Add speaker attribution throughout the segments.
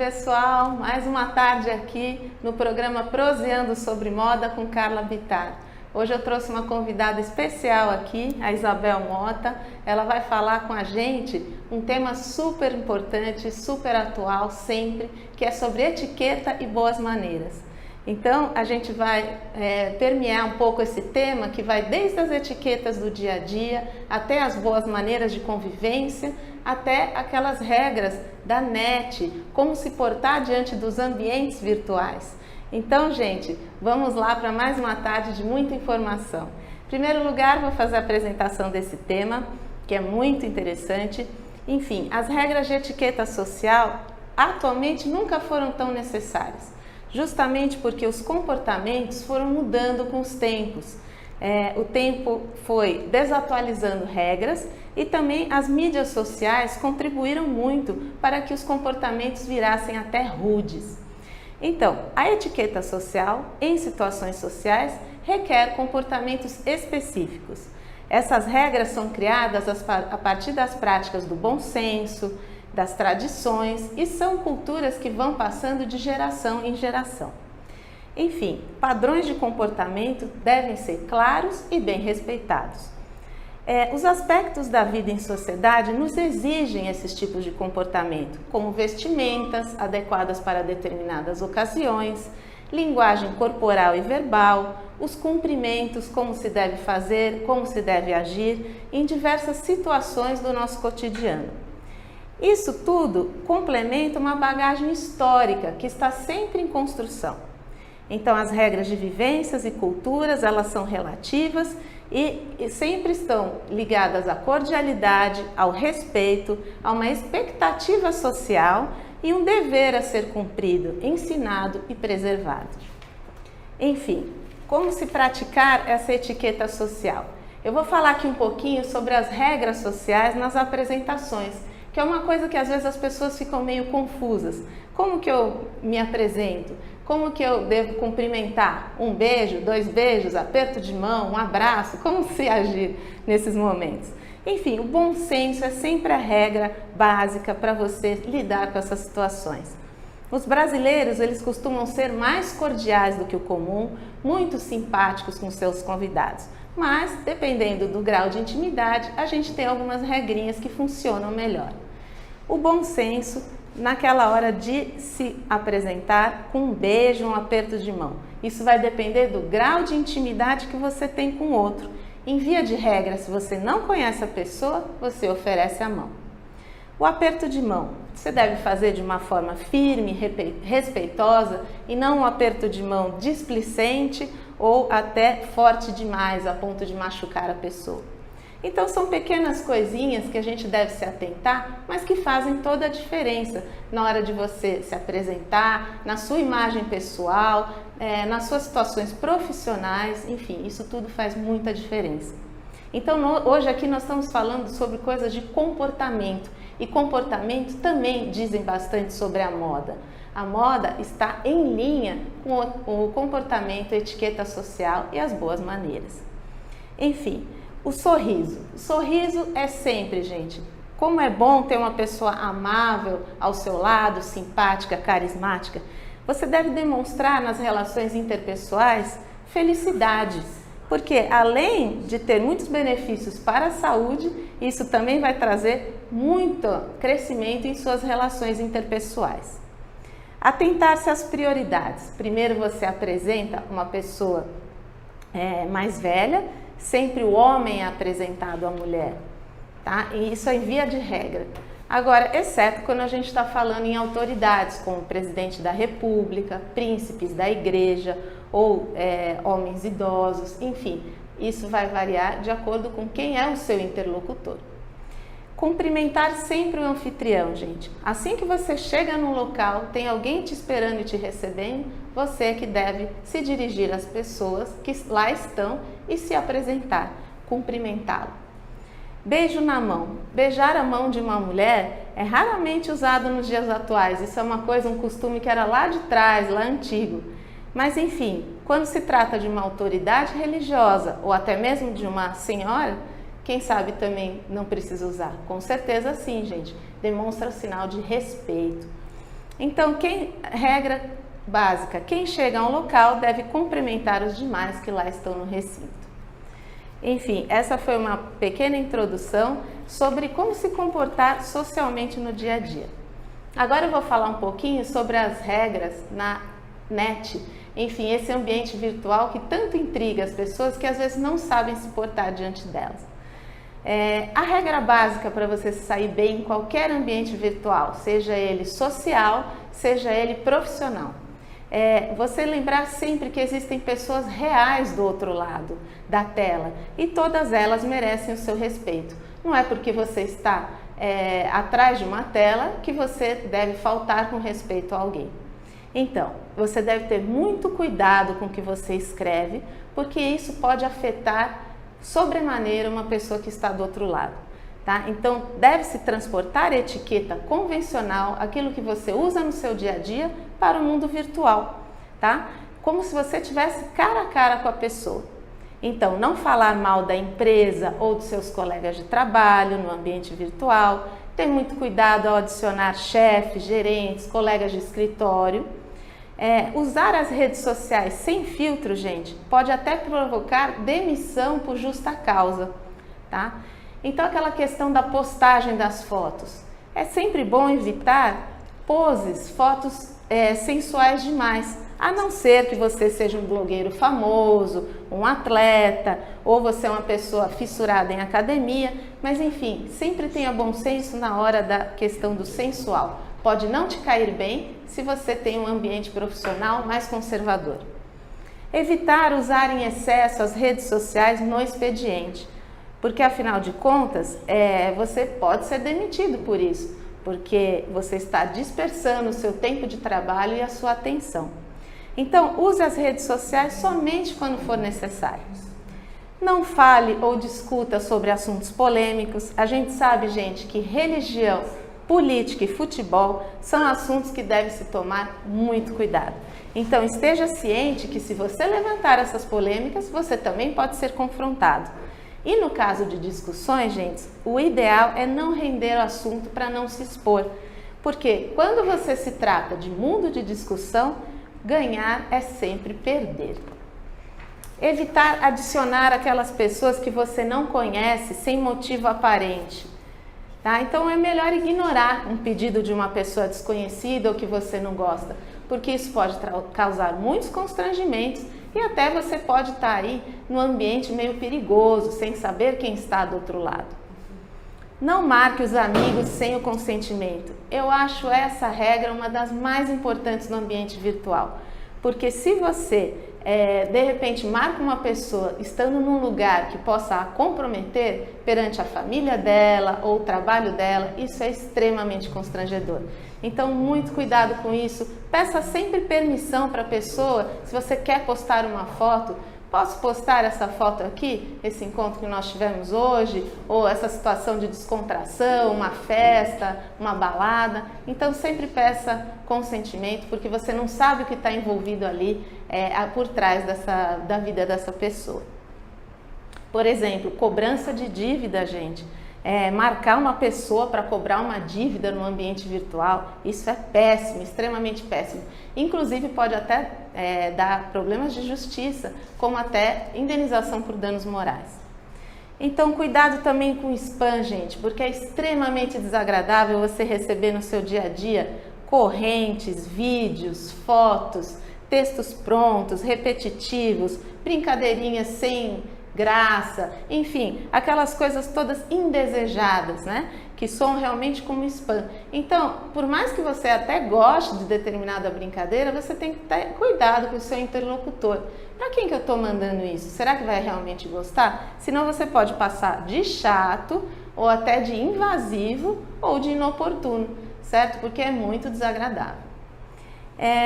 Speaker 1: pessoal, mais uma tarde aqui no programa Proseando sobre Moda com Carla Bittar. Hoje eu trouxe uma convidada especial aqui, a Isabel Mota. Ela vai falar com a gente um tema super importante, super atual sempre, que é sobre etiqueta e boas maneiras. Então a gente vai permear um pouco esse tema que vai desde as etiquetas do dia a dia, até as boas maneiras de convivência, até aquelas regras da net, como se portar diante dos ambientes virtuais. Então, gente, vamos lá para mais uma tarde de muita informação. Em primeiro lugar, vou fazer a apresentação desse tema, que é muito interessante. Enfim, as regras de etiqueta social atualmente nunca foram tão necessárias, justamente porque os comportamentos foram mudando com os tempos. O tempo foi desatualizando regras e também as mídias sociais contribuíram muito para que os comportamentos virassem até rudes. Então, a etiqueta social em situações sociais requer comportamentos específicos. Essas regras são criadas a partir das práticas do bom senso, das tradições e são culturas que vão passando de geração em geração. Enfim, padrões de comportamento devem ser claros e bem respeitados. Os aspectos da vida em sociedade nos exigem esses tipos de comportamento, como vestimentas adequadas para determinadas ocasiões, linguagem corporal e verbal, os cumprimentos, como se deve fazer, como se deve agir em diversas situações do nosso cotidiano. Isso tudo complementa uma bagagem histórica que está sempre em construção. Então, as regras de vivências e culturas, elas são relativas e sempre estão ligadas à cordialidade, ao respeito, a uma expectativa social e um dever a ser cumprido, ensinado e preservado. Enfim, como se praticar essa etiqueta social? Eu vou falar aqui um pouquinho sobre as regras sociais nas apresentações, que é uma coisa que às vezes as pessoas ficam meio confusas. Como que eu me apresento? Como que eu devo cumprimentar? Um beijo, 2 beijos, aperto de mão, um abraço? Como se agir nesses momentos? Enfim, o bom senso é sempre a regra básica para você lidar com essas situações. Os brasileiros, eles costumam ser mais cordiais do que o comum, muito simpáticos com seus convidados. Mas, dependendo do grau de intimidade, a gente tem algumas regrinhas que funcionam melhor. O bom senso, naquela hora de se apresentar com um beijo, um aperto de mão. Isso vai depender do grau de intimidade que você tem com o outro. Em via de regra, se você não conhece a pessoa, você oferece a mão. O aperto de mão, você deve fazer de uma forma firme, respeitosa e não um aperto de mão displicente ou até forte demais a ponto de machucar a pessoa. Então são pequenas coisinhas que a gente deve se atentar, mas que fazem toda a diferença na hora de você se apresentar, na sua imagem pessoal, nas suas situações profissionais, enfim, isso tudo faz muita diferença. Então hoje aqui nós estamos falando sobre coisas de comportamento e comportamento também dizem bastante sobre a moda. A moda está em linha com o comportamento, a etiqueta social e as boas maneiras. Enfim, o sorriso. O sorriso é sempre, gente. Como é bom ter uma pessoa amável ao seu lado, simpática, carismática. Você deve demonstrar nas relações interpessoais felicidades, porque além de ter muitos benefícios para a saúde, isso também vai trazer muito crescimento em suas relações interpessoais. Atentar-se às prioridades. Primeiro você apresenta uma pessoa mais velha, sempre o homem é apresentado à mulher, tá? E isso é em via de regra. Agora, exceto quando a gente está falando em autoridades, como o presidente da república, príncipes da igreja ou homens idosos, enfim, isso vai variar de acordo com quem é o seu interlocutor. Cumprimentar sempre o anfitrião, gente. Assim que você chega num local, tem alguém te esperando e te recebendo, você é que deve se dirigir às pessoas que lá estão e se apresentar, cumprimentá-lo. Beijo na mão. Beijar a mão de uma mulher é raramente usado nos dias atuais. Isso é uma coisa, um costume que era lá de trás, lá antigo. Mas enfim, quando se trata de uma autoridade religiosa ou até mesmo de uma senhora, quem sabe também não precisa usar. Com certeza sim, gente. Demonstra sinal de respeito. Então, regra básica, quem chega a um local deve cumprimentar os demais que lá estão no recinto. Enfim, essa foi uma pequena introdução sobre como se comportar socialmente no dia a dia. Agora eu vou falar um pouquinho sobre as regras na net, enfim, esse ambiente virtual que tanto intriga as pessoas que às vezes não sabem se portar diante delas. A regra básica para você sair bem em qualquer ambiente virtual, seja ele social, seja ele profissional, você lembrar sempre que existem pessoas reais do outro lado da tela e todas elas merecem o seu respeito. Não é porque você está atrás de uma tela que você deve faltar com respeito a alguém. Então, você deve ter muito cuidado com o que você escreve, porque isso pode afetar sobremaneira uma pessoa que está do outro lado. Tá? Então, deve-se transportar a etiqueta convencional, aquilo que você usa no seu dia a dia, para o mundo virtual, tá? Como se você estivesse cara a cara com a pessoa. Então, não falar mal da empresa ou dos seus colegas de trabalho no ambiente virtual, ter muito cuidado ao adicionar chefes, gerentes, colegas de escritório. Usar as redes sociais sem filtro, gente, pode até provocar demissão por justa causa, tá? Então, aquela questão da postagem das fotos. É sempre bom evitar poses, fotos sensuais demais, a não ser que você seja um blogueiro famoso, um atleta, ou você é uma pessoa fissurada em academia, mas enfim, sempre tenha bom senso na hora da questão do sensual. Pode não te cair bem se você tem um ambiente profissional mais conservador. Evitar usar em excesso as redes sociais no expediente, porque afinal de contas, você pode ser demitido por isso, porque você está dispersando o seu tempo de trabalho e a sua atenção. Então, use as redes sociais somente quando for necessário. Não fale ou discuta sobre assuntos polêmicos. A gente sabe, gente, que religião, política e futebol são assuntos que devem se tomar muito cuidado. Então, esteja ciente que se você levantar essas polêmicas, você também pode ser confrontado. E no caso de discussões, gente, o ideal é não render o assunto para não se expor. Porque quando você se trata de mundo de discussão, ganhar é sempre perder. Evitar adicionar aquelas pessoas que você não conhece sem motivo aparente. Tá? Então é melhor ignorar um pedido de uma pessoa desconhecida ou que você não gosta, porque isso pode causar muitos constrangimentos e até você pode estar aí num ambiente meio perigoso, sem saber quem está do outro lado. Não marque os amigos sem o consentimento. Eu acho essa regra uma das mais importantes no ambiente virtual, porque se você de repente marca uma pessoa estando num lugar que possa a comprometer perante a família dela ou o trabalho dela, isso é extremamente constrangedor. Então, muito cuidado com isso. Peça sempre permissão para a pessoa. Se você quer postar uma foto, posso postar essa foto aqui, esse encontro que nós tivemos hoje, ou essa situação de descontração, uma festa, uma balada. Então sempre peça consentimento, porque você não sabe o que está envolvido ali por trás da vida dessa pessoa. Por exemplo, cobrança de dívida, gente. Marcar uma pessoa para cobrar uma dívida no ambiente virtual, isso é péssimo, extremamente péssimo. Inclusive pode até dar problemas de justiça, como até indenização por danos morais. Então cuidado também com o spam, gente, porque é extremamente desagradável você receber no seu dia a dia correntes, vídeos, fotos, textos prontos, repetitivos, brincadeirinhas sem graça, enfim, aquelas coisas todas indesejadas, né? Que soam realmente como spam. Então, por mais que você até goste de determinada brincadeira, você tem que ter cuidado com o seu interlocutor. Para quem que eu estou mandando isso? Será que vai realmente gostar? Senão você pode passar de chato, ou até de invasivo, ou de inoportuno, certo? Porque é muito desagradável.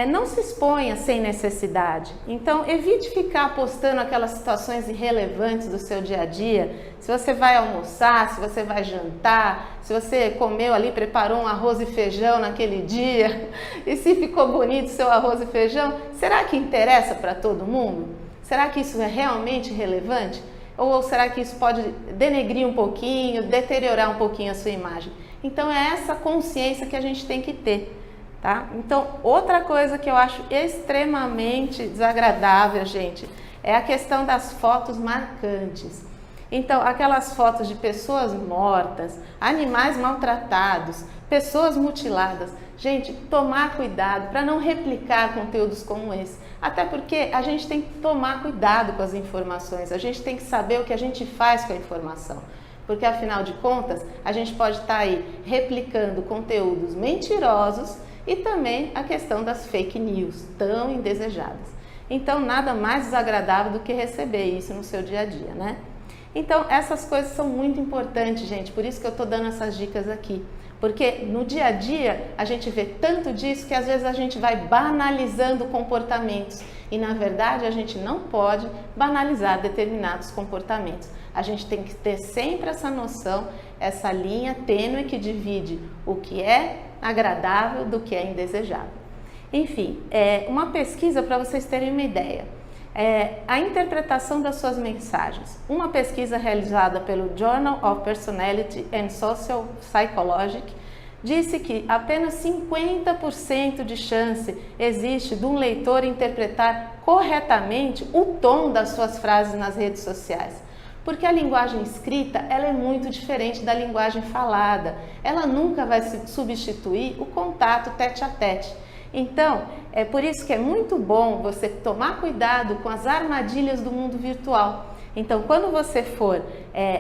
Speaker 1: Não se exponha sem necessidade. Então, evite ficar postando aquelas situações irrelevantes do seu dia a dia. Se você vai almoçar, se você vai jantar, se você comeu ali, preparou um arroz e feijão naquele dia, e se ficou bonito seu arroz e feijão, será que interessa para todo mundo? Será que isso é realmente relevante? Ou será que isso pode denegrir um pouquinho, deteriorar um pouquinho a sua imagem? Então, é essa consciência que a gente tem que ter. tá? Então, outra coisa que eu acho extremamente desagradável, gente, é a questão das fotos marcantes. Então, aquelas fotos de pessoas mortas, animais maltratados, pessoas mutiladas. Gente, tomar cuidado para não replicar conteúdos como esse. Até porque a gente tem que tomar cuidado com as informações, a gente tem que saber o que a gente faz com a informação. Porque, afinal de contas, a gente pode estar aí replicando conteúdos mentirosos e também a questão das fake news, tão indesejadas. Então, nada mais desagradável do que receber isso no seu dia a dia, né? Então, essas coisas são muito importantes, gente, por isso que eu estou dando essas dicas aqui. Porque no dia a dia a gente vê tanto disso que às vezes a gente vai banalizando comportamentos e na verdade a gente não pode banalizar determinados comportamentos. A gente tem que ter sempre essa noção, essa linha tênue que divide o que é agradável do que é indesejável. Enfim, uma pesquisa para vocês terem uma ideia. A interpretação das suas mensagens. Uma pesquisa realizada pelo Journal of Personality and Social Psychology disse que apenas 50% de chance existe de um leitor interpretar corretamente o tom das suas frases nas redes sociais. Porque a linguagem escrita ela é muito diferente da linguagem falada. Ela nunca vai substituir o contato tete a tete. Então, é por isso que é muito bom você tomar cuidado com as armadilhas do mundo virtual. Então, quando você for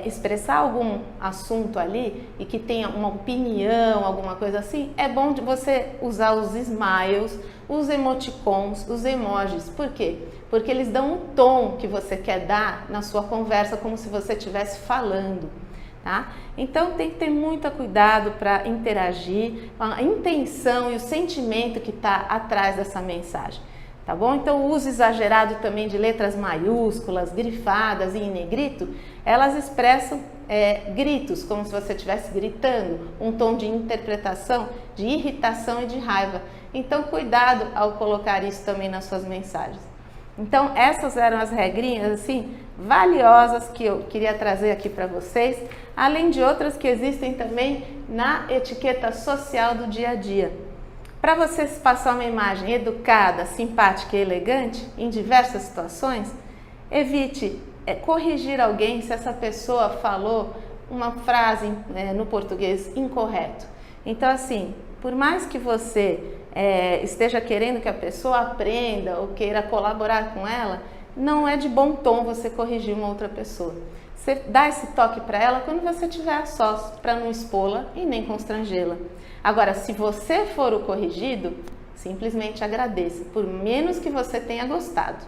Speaker 1: expressar algum assunto ali e que tenha uma opinião, alguma coisa assim, é bom de você usar os smiles, os emoticons, os emojis. Por quê? Porque eles dão um tom que você quer dar na sua conversa, como se você estivesse falando. Tá? Então tem que ter muito cuidado para interagir, a intenção e o sentimento que está atrás dessa mensagem, tá bom? Então o uso exagerado também de letras maiúsculas, grifadas e em negrito, elas expressam gritos, como se você estivesse gritando, um tom de interpretação, de irritação e de raiva. Então cuidado ao colocar isso também nas suas mensagens. Então essas eram as regrinhas assim valiosas que eu queria trazer aqui para vocês, além de outras que existem também na etiqueta social do dia a dia. Para você passar uma imagem educada, simpática e elegante em diversas situações, evite corrigir alguém se essa pessoa falou uma frase no português incorreto. Então assim, por mais que você esteja querendo que a pessoa aprenda ou queira colaborar com ela, não é de bom tom você corrigir uma outra pessoa. Você dá esse toque para ela quando você estiver a sós, para não expô-la e nem constrangê-la. Agora, se você for o corrigido, simplesmente agradeça, por menos que você tenha gostado.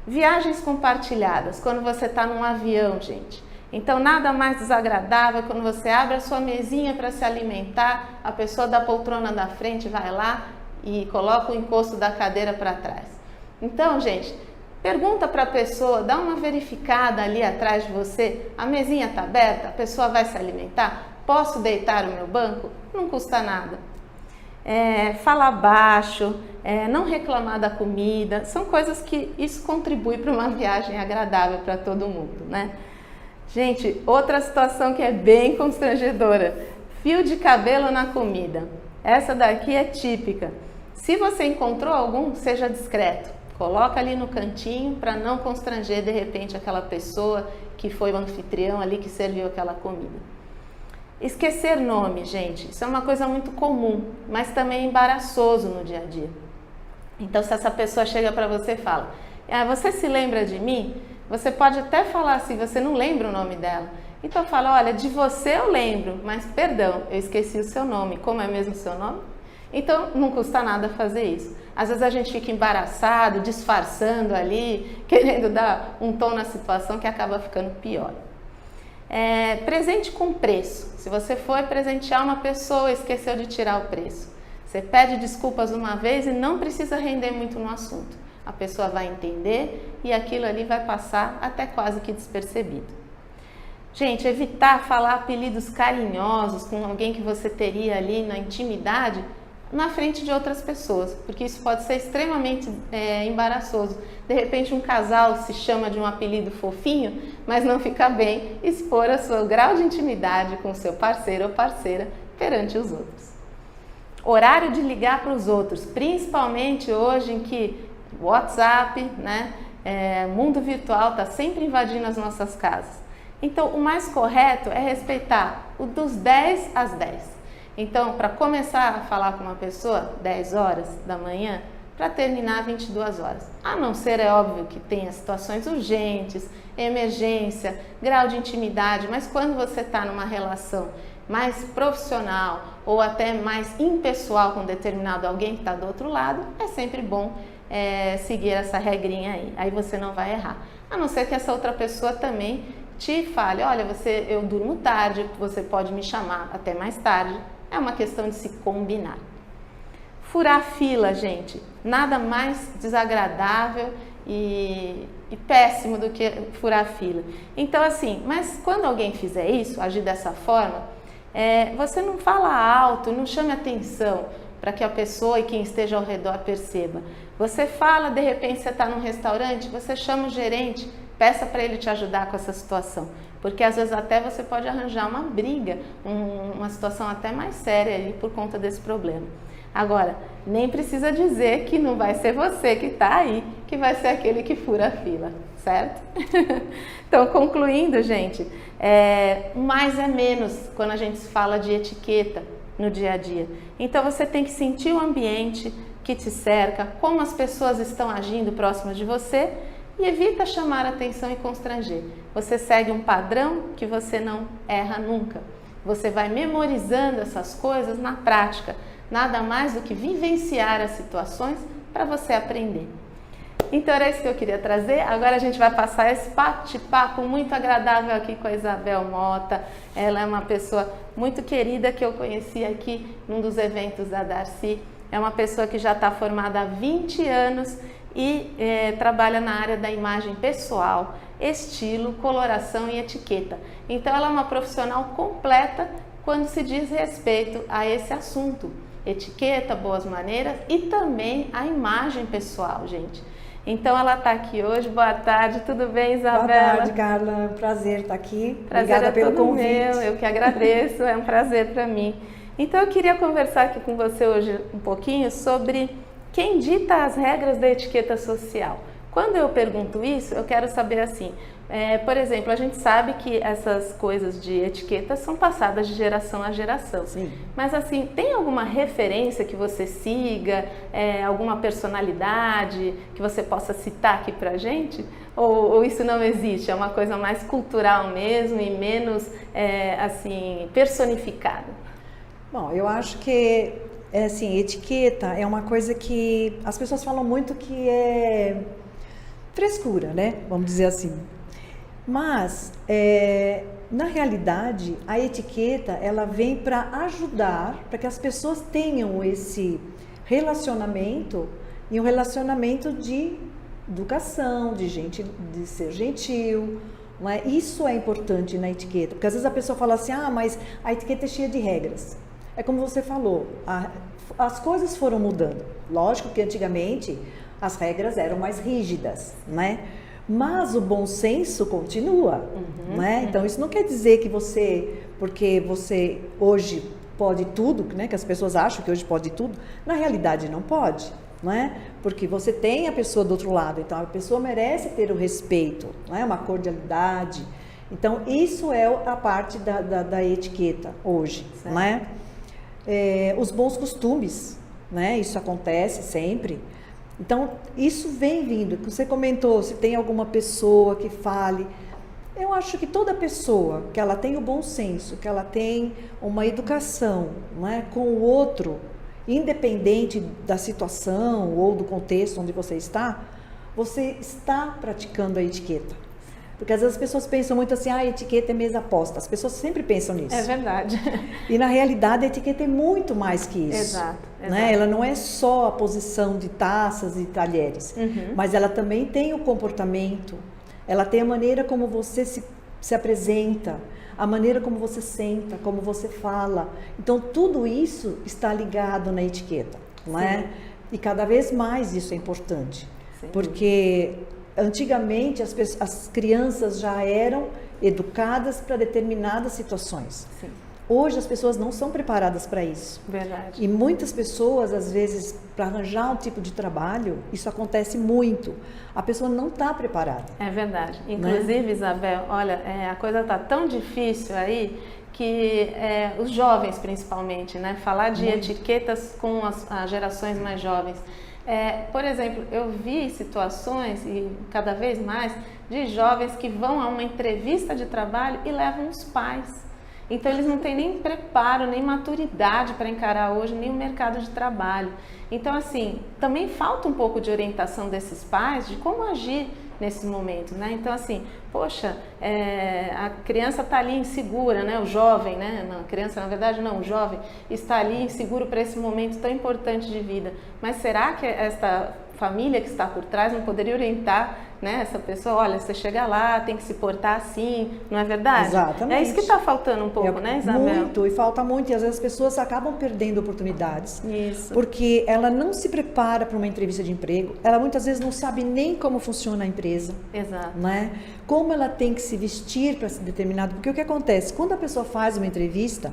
Speaker 1: Viagens compartilhadas, quando você está num avião, gente. Então, nada mais desagradável quando você abre a sua mesinha para se alimentar, a pessoa da poltrona da frente vai lá e coloca o encosto da cadeira para trás. Então, gente, pergunta para a pessoa, dá uma verificada ali atrás de você, a mesinha está aberta, a pessoa vai se alimentar, posso deitar o meu banco? Não custa nada. Falar baixo, não reclamar da comida, são coisas que isso contribui para uma viagem agradável para todo mundo, né? Gente, outra situação que é bem constrangedora, fio de cabelo na comida. Essa daqui é típica. Se você encontrou algum, seja discreto. Coloca ali no cantinho para não constranger de repente aquela pessoa que foi o anfitrião ali que serviu aquela comida. Esquecer nome, gente, isso é uma coisa muito comum, mas também embaraçoso no dia a dia. Então se essa pessoa chega para você e fala, você se lembra de mim? Você pode até falar assim, você não lembra o nome dela. Então fala, olha, de você eu lembro, mas perdão, eu esqueci o seu nome. Como é mesmo o seu nome? Então não custa nada fazer isso. Às vezes a gente fica embaraçado, disfarçando ali, querendo dar um tom na situação que acaba ficando pior. Presente com preço. Se você foi presentear uma pessoa e esqueceu de tirar o preço, você pede desculpas uma vez e não precisa render muito no assunto. A pessoa vai entender e aquilo ali vai passar até quase que despercebido. Gente, evitar falar apelidos carinhosos com alguém que você teria ali na intimidade na frente de outras pessoas, porque isso pode ser extremamente embaraçoso. De repente um casal se chama de um apelido fofinho, mas não fica bem expor o seu grau de intimidade com o seu parceiro ou parceira perante os outros. Horário de ligar para os outros, principalmente hoje em que o WhatsApp, né, mundo virtual está sempre invadindo as nossas casas. Então, o mais correto é respeitar o dos 10 às 10. Então, para começar a falar com uma pessoa, 10 horas da manhã, para terminar 22 horas. A não ser, é óbvio, que tenha situações urgentes, emergência, grau de intimidade, mas quando você está numa relação mais profissional ou até mais impessoal com determinado alguém que está do outro lado, é sempre bom seguir essa regrinha aí você não vai errar. A não ser que essa outra pessoa também te fale, olha, eu durmo tarde, você pode me chamar até mais tarde, é uma questão de se combinar. Furar fila, gente, nada mais desagradável e péssimo do que furar fila. Então assim, mas quando alguém fizer isso, agir dessa forma, você não fala alto, não chame atenção para que a pessoa e quem esteja ao redor perceba. Você fala, de repente você está num restaurante, você chama o gerente, peça para ele te ajudar com essa situação, porque às vezes até você pode arranjar uma briga, uma situação até mais séria ali por conta desse problema. Agora, nem precisa dizer que não vai ser você que está aí, que vai ser aquele que fura a fila, certo? Então, concluindo, gente, mais é menos quando a gente fala de etiqueta no dia a dia. Então, você tem que sentir o ambiente que te cerca, como as pessoas estão agindo próximas de você e evita chamar atenção e constranger. Você segue um padrão que você não erra nunca. Você vai memorizando essas coisas na prática. Nada mais do que vivenciar as situações para você aprender. Então era isso que eu queria trazer. Agora a gente vai passar esse bate-papo muito agradável aqui com a Isabel Mota. Ela é uma pessoa muito querida que eu conheci aqui num dos eventos da Darcy. É uma pessoa que já está formada há 20 anos e trabalha na área da imagem pessoal, estilo, coloração e etiqueta. Então ela é uma profissional completa quando se diz respeito a esse assunto. Etiqueta, boas maneiras e também a imagem pessoal, gente. Então ela está aqui hoje. Boa tarde, tudo bem, Isabela?
Speaker 2: Boa tarde, Carla. Prazer estar aqui.
Speaker 1: Prazer
Speaker 2: Obrigada pelo convite.
Speaker 1: Meu, eu que agradeço, é um prazer para mim. Então eu queria conversar aqui com você hoje um pouquinho sobre quem dita as regras da etiqueta social. Quando eu pergunto isso, eu quero saber assim, por exemplo, a gente sabe que essas coisas de etiqueta são passadas de geração a geração.
Speaker 2: Sim.
Speaker 1: Mas assim, tem alguma referência que você siga, alguma personalidade que você possa citar aqui pra gente? Ou isso não existe? É uma coisa mais cultural mesmo e menos assim, personificada?
Speaker 2: Bom, eu acho que assim, etiqueta é uma coisa que as pessoas falam muito que é frescura, né? Vamos dizer assim. Mas, na realidade, a etiqueta, ela vem para ajudar, para que as pessoas tenham esse relacionamento, e um relacionamento de educação, de ser gentil, não é? Isso é importante na etiqueta, porque às vezes a pessoa fala assim, mas a etiqueta é cheia de regras. É como você falou, as coisas foram mudando. Lógico que antigamente as regras eram mais rígidas, né? Mas o bom senso continua, né? Então isso não quer dizer que porque você hoje pode tudo, né? Que as pessoas acham que hoje pode tudo, na realidade não pode, né? Porque você tem a pessoa do outro lado, então a pessoa merece ter o respeito, né? Uma cordialidade. Então isso é a parte da etiqueta hoje, certo, né? Os bons costumes, né? Isso acontece sempre. Então, isso vem vindo. Você comentou, se tem alguma pessoa que fale. Eu acho que toda pessoa que ela tem o bom senso, que ela tem uma educação, né, com o outro, independente da situação ou do contexto onde você está praticando a etiqueta. Porque às vezes as pessoas pensam muito assim, a etiqueta é mesa posta. As pessoas sempre pensam nisso.
Speaker 1: É verdade.
Speaker 2: E na realidade a etiqueta é muito mais que isso.
Speaker 1: Exato.
Speaker 2: Né? Ela não é só a posição de taças e talheres, mas ela também tem o comportamento, ela tem a maneira como você se apresenta, a maneira como você senta, como você fala. Então tudo isso está ligado na etiqueta, não é? E cada vez mais isso é importante. Sim. Porque antigamente as crianças já eram educadas para determinadas situações. Sim. Hoje as pessoas não são preparadas para isso.
Speaker 1: Verdade.
Speaker 2: E muitas pessoas, às vezes, para arranjar um tipo de trabalho, isso acontece muito. A pessoa não está preparada.
Speaker 1: É verdade. Inclusive, né? Isabel, olha, a coisa está tão difícil aí que os jovens, principalmente, né? Falar de etiquetas com as gerações mais jovens. Por exemplo, eu vi situações, e cada vez mais, de jovens que vão a uma entrevista de trabalho e levam os pais. Então eles não têm nem preparo, nem maturidade para encarar hoje nem o mercado de trabalho. Então assim, também falta um pouco de orientação desses pais de como agir nesse momento, né? Então assim, poxa, a criança está ali insegura, né? O jovem, né? Não, a criança na verdade não, o jovem está ali inseguro para esse momento tão importante de vida. Mas será que esta família que está por trás não poderia orientar, né, essa pessoa? Olha, você chega lá, tem que se portar assim, não é verdade?
Speaker 2: Exatamente.
Speaker 1: É isso que está faltando um pouco, né, Isabel?
Speaker 2: Muito, e falta muito, e às vezes as pessoas acabam perdendo oportunidades.
Speaker 1: Isso.
Speaker 2: Porque ela não se prepara para uma entrevista de emprego, ela muitas vezes não sabe nem como funciona a empresa.
Speaker 1: Exato.
Speaker 2: Né? Como ela tem que se vestir para ser determinado, porque o que acontece? Quando a pessoa faz uma entrevista,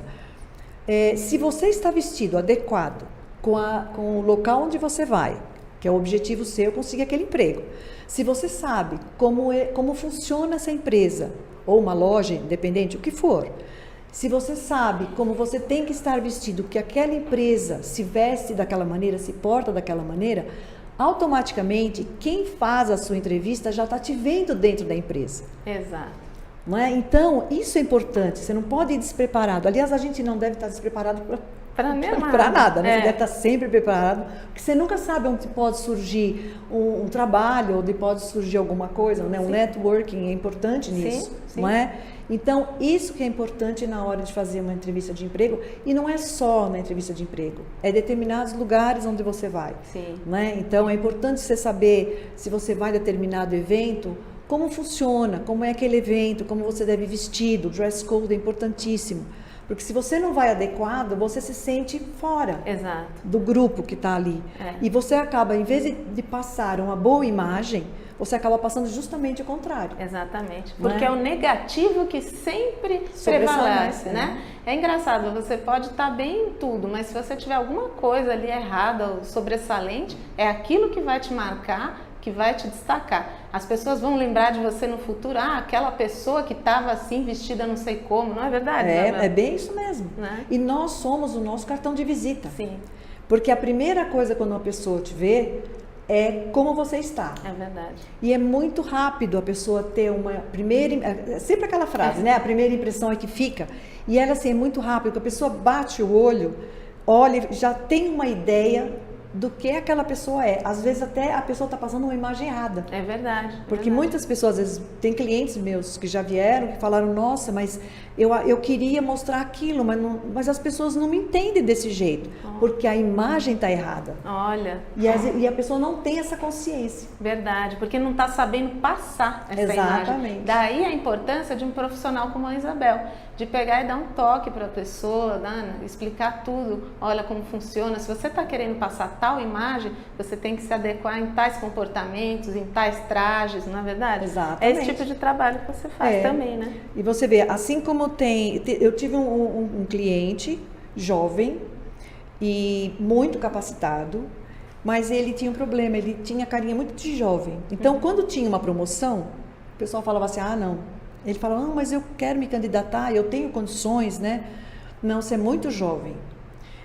Speaker 2: se você está vestido adequado com o local onde você vai, que é o objetivo seu, conseguir aquele emprego. Se você sabe como funciona essa empresa, ou uma loja, independente, o que for, se você sabe como você tem que estar vestido, que aquela empresa se veste daquela maneira, se porta daquela maneira, automaticamente quem faz a sua entrevista já está te vendo dentro da empresa.
Speaker 1: Exato.
Speaker 2: Não é? Então, isso é importante, você não pode ir despreparado. Aliás, a gente não deve estar despreparado para nada, né? Você deve estar sempre preparado, porque você nunca sabe onde pode surgir um trabalho, onde pode surgir alguma coisa, né? O networking é importante nisso, não é? Então, isso que é importante na hora de fazer uma entrevista de emprego, e não é só na entrevista de emprego, é determinados lugares onde você vai.
Speaker 1: Sim.
Speaker 2: Né? Então, é importante você saber se você vai a determinado evento, como funciona, como é aquele evento, como você deve vestir, o dress code é importantíssimo. Porque se você não vai adequado, você se sente fora.
Speaker 1: Exato.
Speaker 2: Do grupo que está ali. E você acaba, em vez de passar uma boa imagem, você acaba passando justamente o contrário.
Speaker 1: Exatamente. Porque é o negativo que sempre prevalece, né? É engraçado, você pode estar bem em tudo, mas se você tiver alguma coisa ali errada ou sobressalente, é aquilo que vai te marcar, que vai te destacar. As pessoas vão lembrar de você no futuro, aquela pessoa que estava assim, vestida não sei como, não é verdade?
Speaker 2: É bem isso mesmo.
Speaker 1: Né?
Speaker 2: E nós somos o nosso cartão de visita.
Speaker 1: Sim.
Speaker 2: Porque a primeira coisa quando uma pessoa te vê é como você está.
Speaker 1: É verdade.
Speaker 2: E é muito rápido a pessoa ter uma primeira... Sempre aquela frase, né? A primeira impressão é que fica. E ela assim, é muito rápido, que a pessoa bate o olho, olha, já tem uma ideia do que aquela pessoa é. Às vezes até a pessoa está passando uma imagem errada.
Speaker 1: É verdade.
Speaker 2: Porque muitas pessoas, às vezes, tem clientes meus que já vieram, que falaram, nossa, mas eu queria mostrar aquilo, mas as pessoas não me entendem desse jeito, porque a imagem está errada.
Speaker 1: Olha.
Speaker 2: E a pessoa não tem essa consciência.
Speaker 1: Verdade, porque não está sabendo passar essa imagem. Daí a importância de um profissional como a Isabel, de pegar e dar um toque para a pessoa, explicar tudo, olha como funciona. Se você está querendo passar tal imagem, você tem que se adequar em tais comportamentos, em tais trajes, não é verdade?
Speaker 2: Exatamente.
Speaker 1: É esse tipo de trabalho que você faz também, né?
Speaker 2: E você vê, assim como eu tive um cliente jovem e muito capacitado, mas ele tinha um problema, ele tinha carinha muito de jovem. Então, quando tinha uma promoção, o pessoal falava assim, não. Ele falava, não, mas eu quero me candidatar, eu tenho condições, né? Não, você é muito jovem.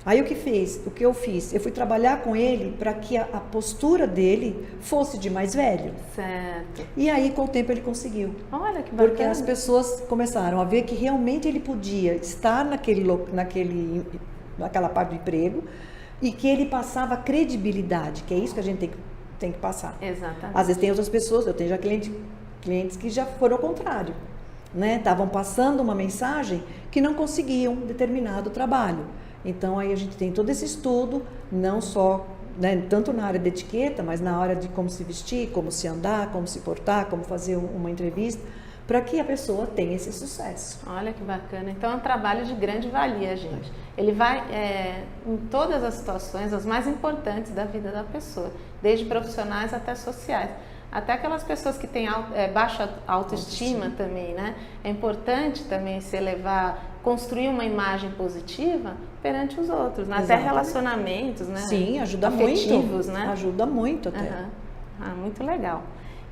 Speaker 2: Aí o que eu fiz? Eu fui trabalhar com ele para que a postura dele fosse de mais velho.
Speaker 1: Certo.
Speaker 2: E aí, com o tempo, ele conseguiu.
Speaker 1: Olha que bacana.
Speaker 2: Porque as pessoas começaram a ver que realmente ele podia estar naquela parte do emprego e que ele passava credibilidade, que é isso que a gente tem que passar.
Speaker 1: Exatamente.
Speaker 2: Às vezes tem outras pessoas, eu tenho já clientes que já foram ao contrário, né? Estavam passando uma mensagem que não conseguiam determinado trabalho. Então aí a gente tem todo esse estudo, não só, né, tanto na área de etiqueta, mas na hora de como se vestir, como se andar, como se portar, como fazer uma entrevista, para que a pessoa tenha esse sucesso.
Speaker 1: Olha que bacana. Então é um trabalho de grande valia, gente. Ele vai em todas as situações, as mais importantes da vida da pessoa, desde profissionais até sociais. Até aquelas pessoas que têm baixa autoestima também, né? É importante também se elevar, construir uma imagem positiva perante os outros, né? Até
Speaker 2: Exatamente.
Speaker 1: relacionamentos, né?
Speaker 2: Sim, ajuda
Speaker 1: afetivos,
Speaker 2: muito.
Speaker 1: né?
Speaker 2: Ajuda muito até.
Speaker 1: Aham. Ah, muito legal.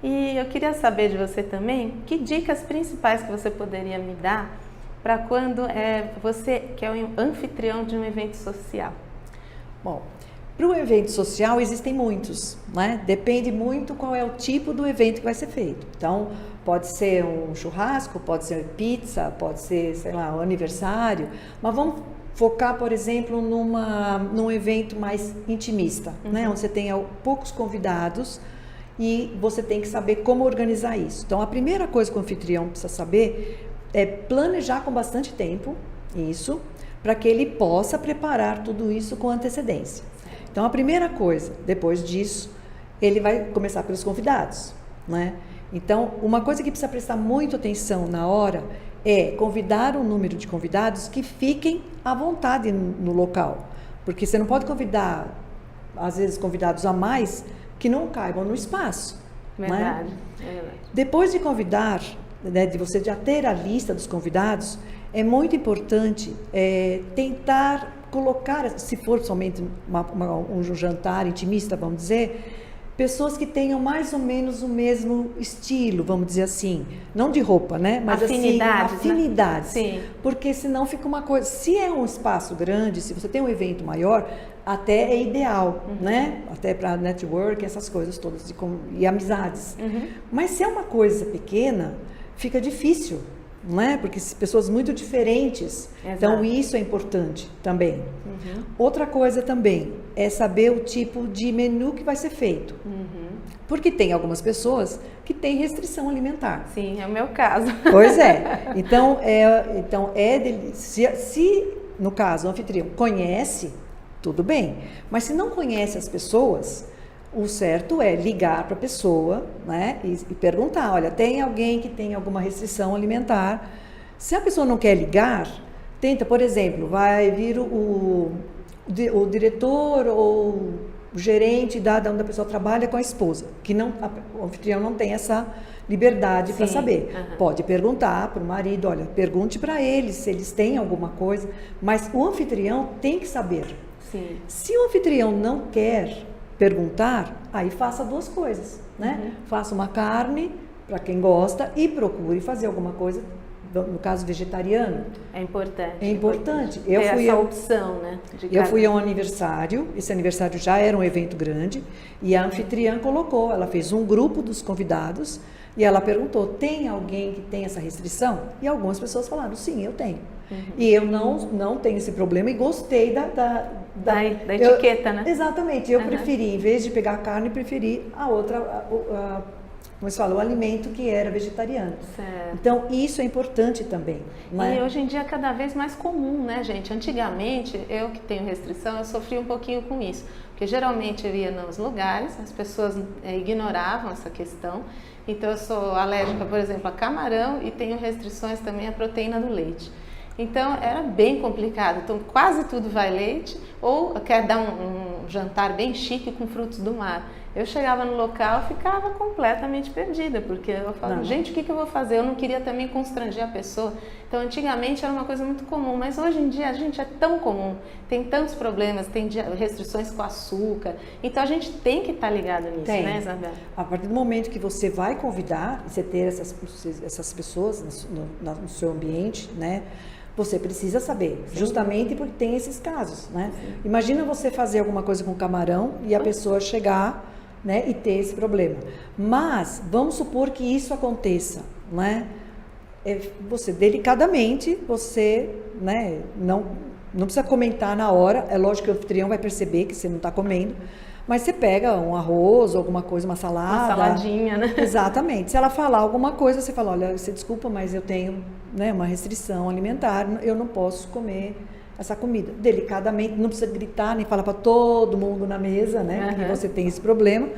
Speaker 1: E eu queria saber de você também, que dicas principais que você poderia me dar para quando você que é o anfitrião de um evento social?
Speaker 2: Bom, para o evento social existem muitos, né? Depende muito qual é o tipo do evento que vai ser feito. Então, pode ser um churrasco, pode ser pizza, pode ser, sei lá, um aniversário, mas vamos focar, por exemplo, num evento mais intimista, né? Onde você tenha poucos convidados e você tem que saber como organizar isso. Então, a primeira coisa que o anfitrião precisa saber é planejar com bastante tempo isso, para que ele possa preparar tudo isso com antecedência. Então, a primeira coisa, depois disso, ele vai começar pelos convidados, né? Então, uma coisa que precisa prestar muito atenção na hora é convidar um número de convidados que fiquem à vontade no local. Porque você não pode convidar, às vezes, convidados a mais que não caibam no espaço.
Speaker 1: Verdade,
Speaker 2: Né?
Speaker 1: é verdade.
Speaker 2: Depois de convidar, né, de você já ter a lista dos convidados, é muito importante tentar colocar, se for somente um jantar intimista, vamos dizer, pessoas que tenham mais ou menos o mesmo estilo, vamos dizer assim, não de roupa, né? Mas
Speaker 1: afinidades,
Speaker 2: assim, afinidades.
Speaker 1: Né? Sim.
Speaker 2: Porque senão fica uma coisa, se é um espaço grande, se você tem um evento maior, até é ideal, né? Até para network, essas coisas todas e amizades. Mas se é uma coisa pequena, fica difícil, não é? Porque pessoas muito diferentes.
Speaker 1: Exato.
Speaker 2: Então isso é importante também. Outra coisa também é saber o tipo de menu que vai ser feito. Porque tem algumas pessoas que têm restrição alimentar.
Speaker 1: Sim, é o meu caso.
Speaker 2: Pois é. Então, se no caso o anfitrião conhece, tudo bem. Mas se não conhece as pessoas, o certo é ligar para a pessoa, né, e perguntar, olha, tem alguém que tem alguma restrição alimentar? Se a pessoa não quer ligar, tenta, por exemplo, vai vir o diretor ou o gerente da onde a pessoa trabalha com a esposa, que o anfitrião não tem essa liberdade para saber. Pode perguntar para o marido, olha, pergunte para eles se eles têm alguma coisa, mas o anfitrião tem que saber.
Speaker 1: Sim.
Speaker 2: Se o anfitrião não quer perguntar, aí faça duas coisas, né? Faça uma carne para quem gosta e procure fazer alguma coisa, no caso vegetariano.
Speaker 1: É importante.
Speaker 2: É importante.
Speaker 1: Ter essa opção, né?
Speaker 2: Eu fui a um aniversário, esse aniversário já era um evento grande, e a anfitriã colocou, ela fez um grupo dos convidados e ela perguntou, tem alguém que tem essa restrição? E algumas pessoas falaram, sim, eu tenho. E eu não tenho esse problema e gostei da
Speaker 1: etiqueta, né?
Speaker 2: Exatamente. Eu preferi, em vez de pegar a carne, preferi a outra, como se fala, o alimento que era vegetariano.
Speaker 1: Certo.
Speaker 2: Então, isso é importante também.
Speaker 1: E hoje em dia é cada vez mais comum, né, gente? Antigamente, eu que tenho restrição, eu sofri um pouquinho com isso. Porque geralmente eu ia nos lugares, as pessoas ignoravam essa questão. Então, eu sou alérgica, por exemplo, a camarão e tenho restrições também à proteína do leite. Então, era bem complicado. Então, quase tudo vai leite ou quer dar um jantar bem chique com frutos do mar. Eu chegava no local e ficava completamente perdida, porque eu falava, gente, o que eu vou fazer? Eu não queria também constranger a pessoa. Então, antigamente era uma coisa muito comum, mas hoje em dia, gente, é tão comum. Tem tantos problemas, tem restrições com açúcar. Então, a gente tem que estar ligado nisso, né, Isabel?
Speaker 2: A partir do momento que você vai convidar, você ter essas pessoas no seu ambiente, né? Você precisa saber, justamente porque tem esses casos, né? Imagina você fazer alguma coisa com camarão e a pessoa chegar, né, e ter esse problema. Mas vamos supor que isso aconteça, né? Você delicadamente, né, não precisa comentar na hora. É lógico que o anfitrião vai perceber que você não está comendo. Mas você pega um arroz, alguma coisa, uma salada.
Speaker 1: Uma saladinha, né?
Speaker 2: Exatamente. Se ela falar alguma coisa, você fala, olha, você desculpa, mas eu tenho, né, uma restrição alimentar, eu não posso comer essa comida. Delicadamente, não precisa gritar, nem falar para todo mundo na mesa, né, que você tem esse problema,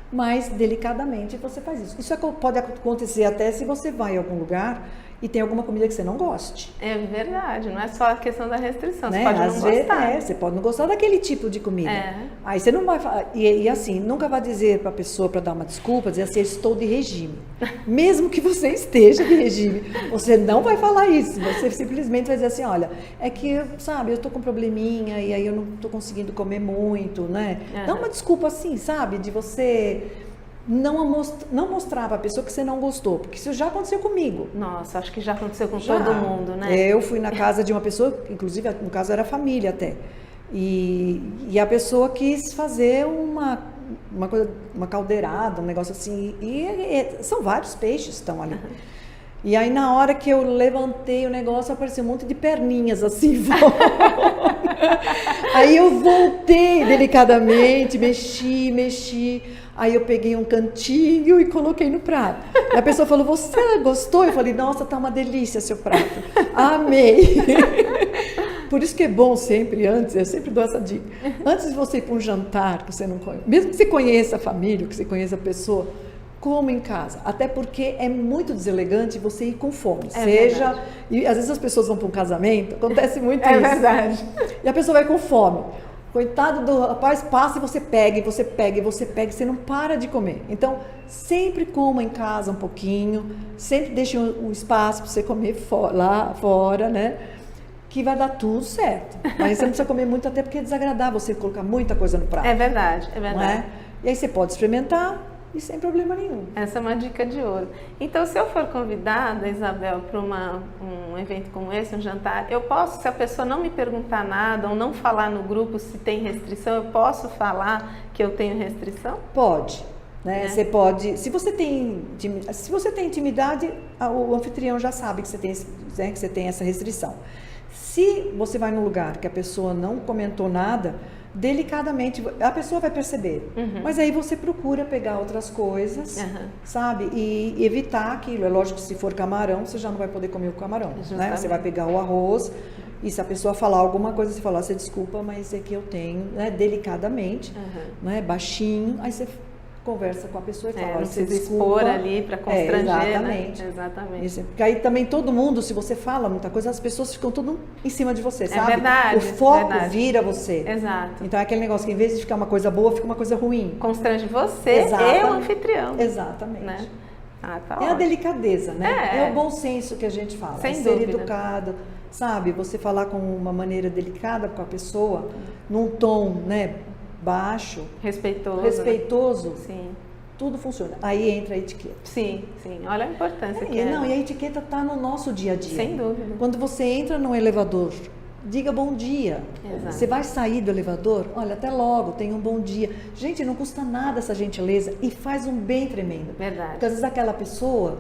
Speaker 2: mas delicadamente você faz isso. Isso pode acontecer até se você vai a algum lugar e tem alguma comida que você não goste.
Speaker 1: É verdade, não é só a questão da restrição,
Speaker 2: Né?
Speaker 1: você pode
Speaker 2: Às
Speaker 1: não
Speaker 2: vezes,
Speaker 1: gostar.
Speaker 2: você pode não gostar daquele tipo de comida.
Speaker 1: É.
Speaker 2: Aí você não vai falar, e assim, nunca vai dizer para a pessoa, para dar uma desculpa, dizer assim, eu estou de regime. Mesmo que você esteja de regime, você não vai falar isso. Você simplesmente vai dizer assim, olha, é que, sabe, eu estou com um probleminha e aí eu não estou conseguindo comer muito, né? Dá uma desculpa assim, sabe, de você não mostrar para a pessoa que você não gostou, porque isso já aconteceu comigo.
Speaker 1: Nossa, acho que já aconteceu com
Speaker 2: Já.
Speaker 1: todo mundo, né?
Speaker 2: Eu fui na casa de uma pessoa, inclusive no caso era família até, e a pessoa quis fazer uma coisa, uma caldeirada, um negócio assim, e são vários peixes que estão ali. E aí na hora que eu levantei o negócio, apareceu um monte de perninhas assim. Aí eu voltei delicadamente, mexi. Aí eu peguei um cantinho e coloquei no prato. E a pessoa falou, você gostou? Eu falei, nossa, tá uma delícia seu prato. Amei. Por isso que é bom sempre, eu sempre dou essa dica. Antes de você ir para um jantar que você não conhece, mesmo que você conheça a família, que você conheça a pessoa, coma em casa. Até porque é muito deselegante você ir com fome.
Speaker 1: Verdade.
Speaker 2: E às vezes as pessoas vão para um casamento, acontece muito isso.
Speaker 1: É verdade.
Speaker 2: E a pessoa vai com fome. Coitado do rapaz, passa e você pega, você não para de comer. Então, sempre coma em casa um pouquinho, sempre deixe um espaço para você comer lá fora, né? Que vai dar tudo certo. Mas você não precisa comer muito, até porque é desagradável você colocar muita coisa no prato.
Speaker 1: É verdade, é
Speaker 2: Não
Speaker 1: verdade.
Speaker 2: é? E aí você pode experimentar e sem problema nenhum.
Speaker 1: Essa é uma dica de ouro. Então, se eu for convidada, Isabel, para um evento como esse, um jantar, eu posso, se a pessoa não me perguntar nada ou não falar no grupo se tem restrição, eu posso falar que eu tenho restrição?
Speaker 2: Pode. Né?
Speaker 1: É.
Speaker 2: Você pode, se você tem intimidade, o anfitrião já sabe que você tem essa restrição. Se você vai num lugar que a pessoa não comentou nada, delicadamente, a pessoa vai perceber. Mas aí você procura pegar outras coisas, sabe? E evitar aquilo. É lógico que se for camarão, você já não vai poder comer o camarão, né? Você vai pegar o arroz e se a pessoa falar alguma coisa, você fala, você desculpa, mas é que eu tenho, né? Delicadamente, né? Baixinho, aí você conversa com a pessoa e fala,
Speaker 1: Não
Speaker 2: você
Speaker 1: precisa
Speaker 2: desculpa.
Speaker 1: expor ali para constranger,
Speaker 2: exatamente.
Speaker 1: né? Exatamente.
Speaker 2: Isso, porque aí também todo mundo, se você fala muita coisa, as pessoas ficam tudo em cima de você, sabe?
Speaker 1: Verdade.
Speaker 2: O foco
Speaker 1: verdade.
Speaker 2: vira você.
Speaker 1: Exato.
Speaker 2: Então é aquele negócio que em vez de ficar uma coisa boa, fica uma coisa ruim.
Speaker 1: Constrange você e o anfitrião.
Speaker 2: Exatamente.
Speaker 1: Né? Ah, tá
Speaker 2: É
Speaker 1: ótimo.
Speaker 2: a delicadeza, né?
Speaker 1: É.
Speaker 2: É o bom senso que a gente fala.
Speaker 1: Sem
Speaker 2: é ser
Speaker 1: dúvida.
Speaker 2: educado, sabe? Você falar com uma maneira delicada com a pessoa, num tom, né, baixo, respeitoso.
Speaker 1: Né? Sim.
Speaker 2: Tudo funciona. Aí entra a etiqueta.
Speaker 1: Sim. Olha a importância que é.
Speaker 2: Não, e a etiqueta está no nosso dia a dia.
Speaker 1: Sem dúvida.
Speaker 2: Quando você entra no elevador, diga bom dia.
Speaker 1: Exato.
Speaker 2: Você vai sair do elevador, olha, até logo, tenha um bom dia. Gente, não custa nada essa gentileza e faz um bem tremendo.
Speaker 1: Verdade.
Speaker 2: Porque às vezes aquela pessoa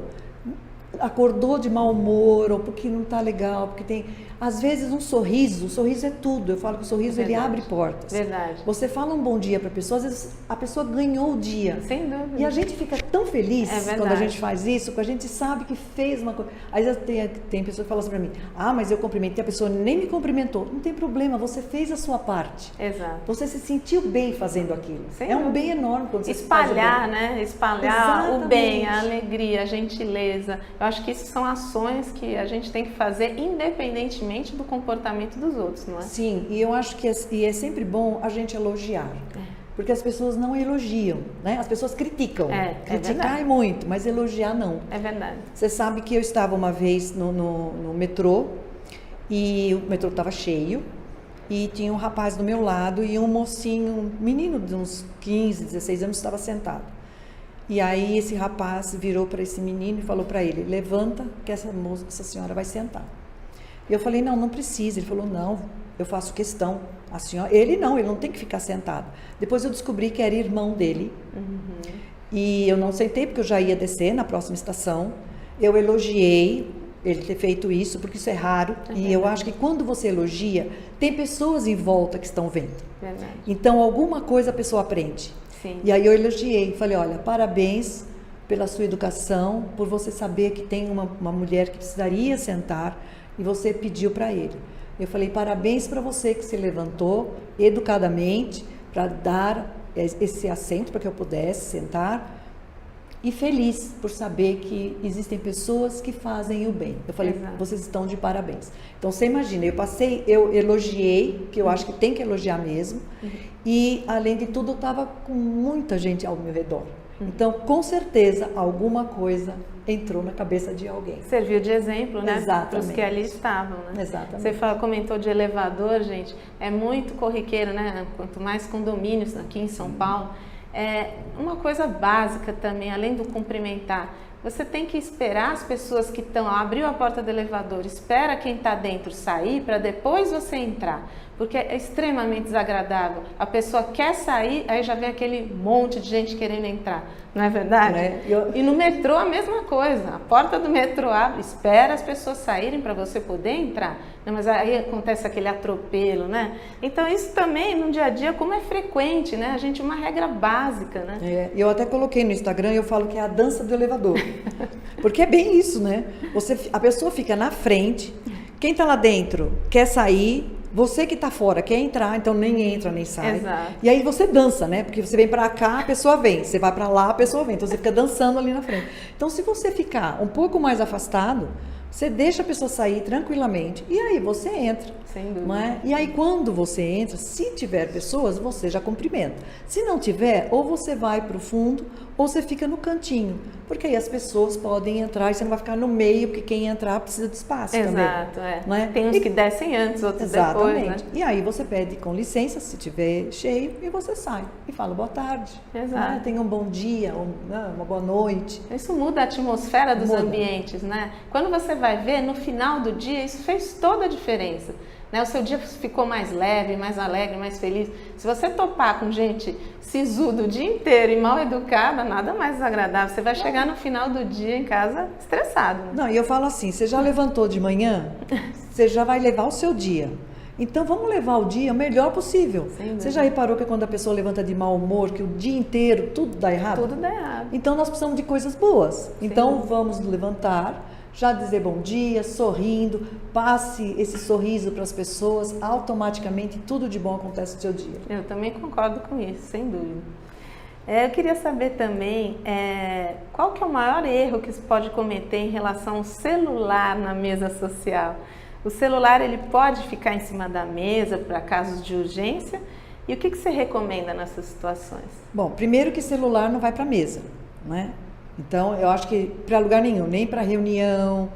Speaker 2: acordou de mau humor ou porque não está legal, porque tem... Às vezes o sorriso é tudo. Eu falo que o sorriso ele abre portas.
Speaker 1: Verdade.
Speaker 2: Você fala um bom dia para a pessoa, às vezes a pessoa ganhou o dia.
Speaker 1: Sem dúvida.
Speaker 2: E a gente fica tão feliz quando a gente faz isso, porque a gente sabe que fez uma coisa. Às vezes tem pessoa que fala assim para mim, mas eu cumprimentei, a pessoa nem me cumprimentou. Não tem problema, você fez a sua parte.
Speaker 1: Exato.
Speaker 2: Você se sentiu bem fazendo aquilo.
Speaker 1: Sem dúvida.
Speaker 2: Um bem enorme quando você
Speaker 1: espalhar, né? Espalhar
Speaker 2: Exatamente.
Speaker 1: o bem, a alegria, a gentileza. Eu acho que isso são ações que a gente tem que fazer independentemente do comportamento dos outros, não é?
Speaker 2: Sim, e eu acho que é sempre bom a gente elogiar. Porque as pessoas não elogiam, né? As pessoas criticam. Criticar é muito, mas elogiar não.
Speaker 1: É verdade.
Speaker 2: Você sabe que eu estava uma vez no metrô e o metrô estava cheio e tinha um rapaz do meu lado e um mocinho, um menino de uns 15, 16 anos estava sentado. E aí esse rapaz virou para esse menino e falou para ele, levanta que essa senhora vai sentar. E eu falei, não precisa. Ele falou, não, eu faço questão. A senhora, ele não tem que ficar sentado. Depois eu descobri que era irmão dele. E eu não sentei porque eu já ia descer na próxima estação. Eu elogiei ele ter feito isso, porque isso é raro. E eu acho que quando você elogia, tem pessoas em volta que estão vendo.
Speaker 1: Verdade.
Speaker 2: Então alguma coisa a pessoa aprende.
Speaker 1: Sim.
Speaker 2: E aí eu elogiei, falei, olha, parabéns pela sua educação, por você saber que tem uma mulher que precisaria sentar e você pediu para ele. Eu falei, parabéns para você que se levantou educadamente para dar esse assento para que eu pudesse sentar. e feliz por saber que existem pessoas que fazem o bem. Eu falei,
Speaker 1: Exato.
Speaker 2: vocês estão de parabéns. Então você imagina, eu elogiei, que eu acho que tem que elogiar mesmo, e além de tudo eu estava com muita gente ao meu redor. Então, com certeza, alguma coisa entrou na cabeça de alguém.
Speaker 1: Serviu de exemplo, né?
Speaker 2: Exatamente.
Speaker 1: Para os que ali estavam, né?
Speaker 2: Exatamente.
Speaker 1: Você comentou de elevador, gente, é muito corriqueiro, né? Quanto mais condomínios aqui em São Paulo. É uma coisa básica também, além do cumprimentar. Você tem que esperar as pessoas que estão, abriu a porta do elevador, espera quem está dentro sair para depois você entrar. Porque é extremamente desagradável. A pessoa quer sair, aí já vem aquele monte de gente querendo entrar. Não é verdade? E no metrô a mesma coisa. A porta do metrô abre, espera as pessoas saírem para você poder entrar. Não, mas aí acontece aquele atropelo, né? Então isso também no dia a dia, como é frequente, né? A gente, uma regra básica, né?
Speaker 2: Eu até coloquei no Instagram e eu falo que é a dança do elevador. Porque é bem isso, né? A pessoa fica na frente, quem está lá dentro quer sair, você que está fora quer entrar, então nem entra nem sai.
Speaker 1: Exato.
Speaker 2: E aí você dança, né? Porque você vem para cá, a pessoa vem. Você vai para lá, a pessoa vem. Então você fica dançando ali na frente. Então se você ficar um pouco mais afastado, você deixa a pessoa sair tranquilamente e aí você entra.
Speaker 1: Sem dúvida.
Speaker 2: Não é? E aí quando você entra, se tiver pessoas, você já cumprimenta. Se não tiver, ou você vai para o fundo ou você fica no cantinho. Porque aí as pessoas podem entrar e você não vai ficar no meio, porque quem entrar precisa de espaço também.
Speaker 1: Exato,
Speaker 2: Não é?
Speaker 1: Tem uns que descem antes, outros depois, né?
Speaker 2: E aí você pede com licença, se tiver cheio, e você sai. E fala boa tarde.
Speaker 1: Exato.
Speaker 2: Tenha um bom dia, uma boa noite.
Speaker 1: Isso muda a atmosfera dos
Speaker 2: Muda.
Speaker 1: ambientes, né? Quando você vai ver, no final do dia, isso fez toda a diferença. Né? O seu dia ficou mais leve, mais alegre, mais feliz. Se você topar com gente sisuda o dia inteiro e mal educada, nada mais desagradável. Você vai chegar no final do dia em casa estressado. Né?
Speaker 2: Não, e eu falo assim, você já levantou de manhã, você já vai levar o seu dia. Então vamos levar o dia o melhor possível. Você já reparou que quando a pessoa levanta de mau humor, que o dia inteiro tudo dá errado?
Speaker 1: Tudo dá errado.
Speaker 2: Então nós precisamos de coisas boas. Então vamos levantar, já dizer bom dia, sorrindo, passe esse sorriso para as pessoas, automaticamente tudo de bom acontece no seu dia.
Speaker 1: Eu também concordo com isso, sem dúvida. Eu queria saber também qual que é o maior erro que você pode cometer em relação ao celular na mesa social. O celular ele pode ficar em cima da mesa para casos de urgência. E o que você recomenda nessas situações?
Speaker 2: Bom, primeiro que celular não vai para a mesa, né? Então, eu acho que para lugar nenhum, nem para reunião,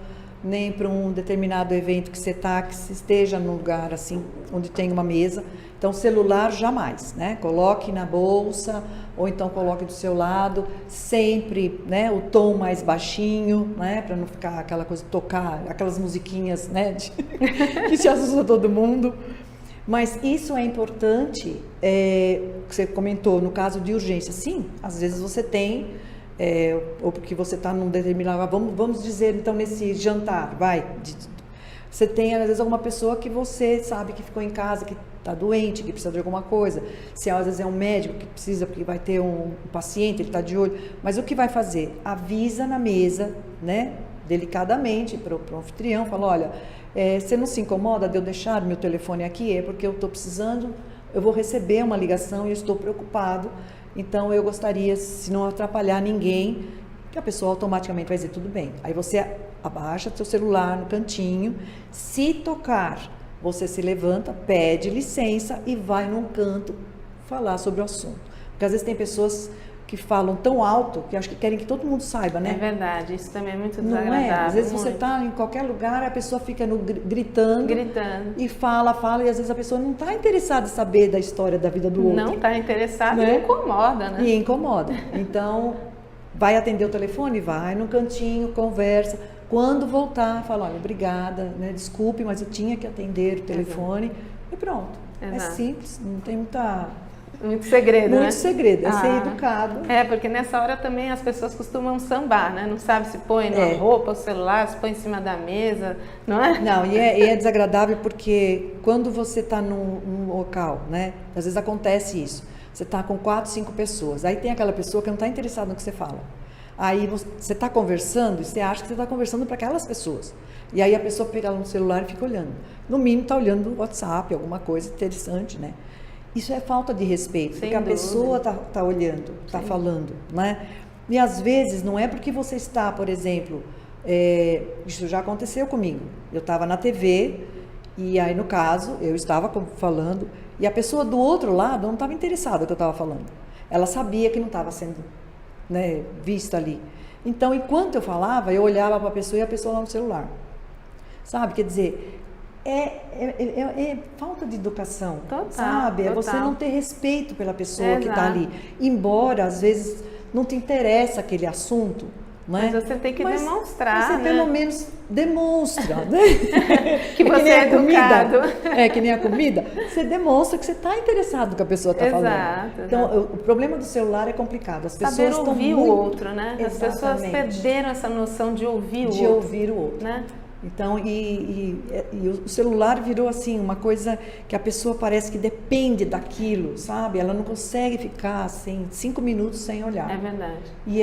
Speaker 2: nem para um determinado evento que você que se esteja num lugar assim, onde tem uma mesa. Então, celular jamais, né? Coloque na bolsa ou então coloque do seu lado, sempre, né? O tom mais baixinho, né? Para não ficar aquela coisa, tocar aquelas musiquinhas, né? Que se assusta todo mundo. Mas isso é importante, que você comentou, no caso de urgência. Sim, às vezes você tem... ou porque você está num determinado... Vamos dizer, então, nesse jantar, você tem, às vezes, alguma pessoa que você sabe que ficou em casa, que está doente, que precisa de alguma coisa. Se às vezes é um médico que precisa, porque vai ter um paciente, ele está de olho. Mas o que vai fazer? Avisa na mesa, né, delicadamente, para o anfitrião, fala, olha, você não se incomoda de eu deixar meu telefone aqui? É porque eu estou precisando, eu vou receber uma ligação e eu estou preocupado. Então, eu gostaria, se não atrapalhar ninguém, que a pessoa automaticamente vai dizer, tudo bem. Aí você abaixa seu celular no cantinho, se tocar, você se levanta, pede licença e vai num canto falar sobre o assunto. Porque às vezes tem pessoas que falam tão alto que acho que querem que todo mundo saiba, né?
Speaker 1: É verdade, isso também é muito
Speaker 2: Não
Speaker 1: desagradável.
Speaker 2: Às vezes você está em qualquer lugar, a pessoa fica gritando e fala, e às vezes a pessoa não está interessada em saber da história da vida do outro.
Speaker 1: Não está interessada,
Speaker 2: né?
Speaker 1: E incomoda, né?
Speaker 2: E incomoda. Então, vai atender o telefone? Vai no cantinho, conversa. Quando voltar, fala, olha, obrigada, né? Desculpe, mas eu tinha que atender o telefone. E pronto.
Speaker 1: Exato.
Speaker 2: É simples, não tem
Speaker 1: muito segredo, né?
Speaker 2: Muito segredo, é ser educado.
Speaker 1: Porque nessa hora também as pessoas costumam sambar, né? Não sabe se põe na roupa, o celular, se põe em cima da mesa, não é?
Speaker 2: Não, e é desagradável porque quando você está num local, né? Às vezes acontece isso. Você está com 4, 5 pessoas, aí tem aquela pessoa que não está interessada no que você fala. Aí você está conversando e você acha que você está conversando para aquelas pessoas. E aí a pessoa pega no celular e fica olhando. No mínimo está olhando o WhatsApp, alguma coisa interessante, né? Isso é falta de respeito, porque a pessoa está olhando, está falando, né? E às vezes não é porque você está, por exemplo, isso já aconteceu comigo. Eu estava na TV e aí, no caso, eu estava falando e a pessoa do outro lado não estava interessada no que eu estava falando. Ela sabia que não estava sendo, né, vista ali. Então, enquanto eu falava, eu olhava para a pessoa e a pessoa lá no celular. Sabe? Quer dizer, é falta de educação,
Speaker 1: total,
Speaker 2: sabe? É
Speaker 1: total.
Speaker 2: você não ter respeito pela pessoa que está ali. Embora, às vezes, não te interessa aquele assunto, né?
Speaker 1: Mas você tem que demonstrar,
Speaker 2: você
Speaker 1: né?
Speaker 2: pelo menos demonstra, né?
Speaker 1: Que você é educado.
Speaker 2: Que nem a comida. Você demonstra que você está interessado no que a pessoa está falando. Então, o problema do celular é complicado. As pessoas
Speaker 1: saber
Speaker 2: estão
Speaker 1: ouvir
Speaker 2: muito...
Speaker 1: o outro, né?
Speaker 2: Exatamente.
Speaker 1: As pessoas perderam essa noção de ouvir o outro.
Speaker 2: De ouvir o outro.
Speaker 1: Né?
Speaker 2: Então, e o celular virou assim, uma coisa que a pessoa parece que depende daquilo, sabe? Ela não consegue ficar assim, 5 minutos sem olhar.
Speaker 1: É verdade.
Speaker 2: E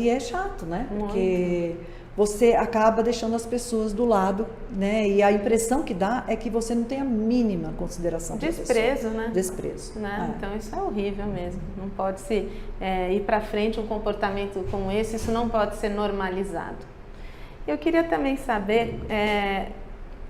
Speaker 2: é chato, né?
Speaker 1: Muito.
Speaker 2: Porque você acaba deixando as pessoas do lado, né? E a impressão que dá é que você não tem a mínima consideração pela pessoa.
Speaker 1: Desprezo, né?
Speaker 2: Desprezo.
Speaker 1: Né? Então, isso é horrível mesmo. Não pode se ir para frente um comportamento como esse, isso não pode ser normalizado. Eu queria também saber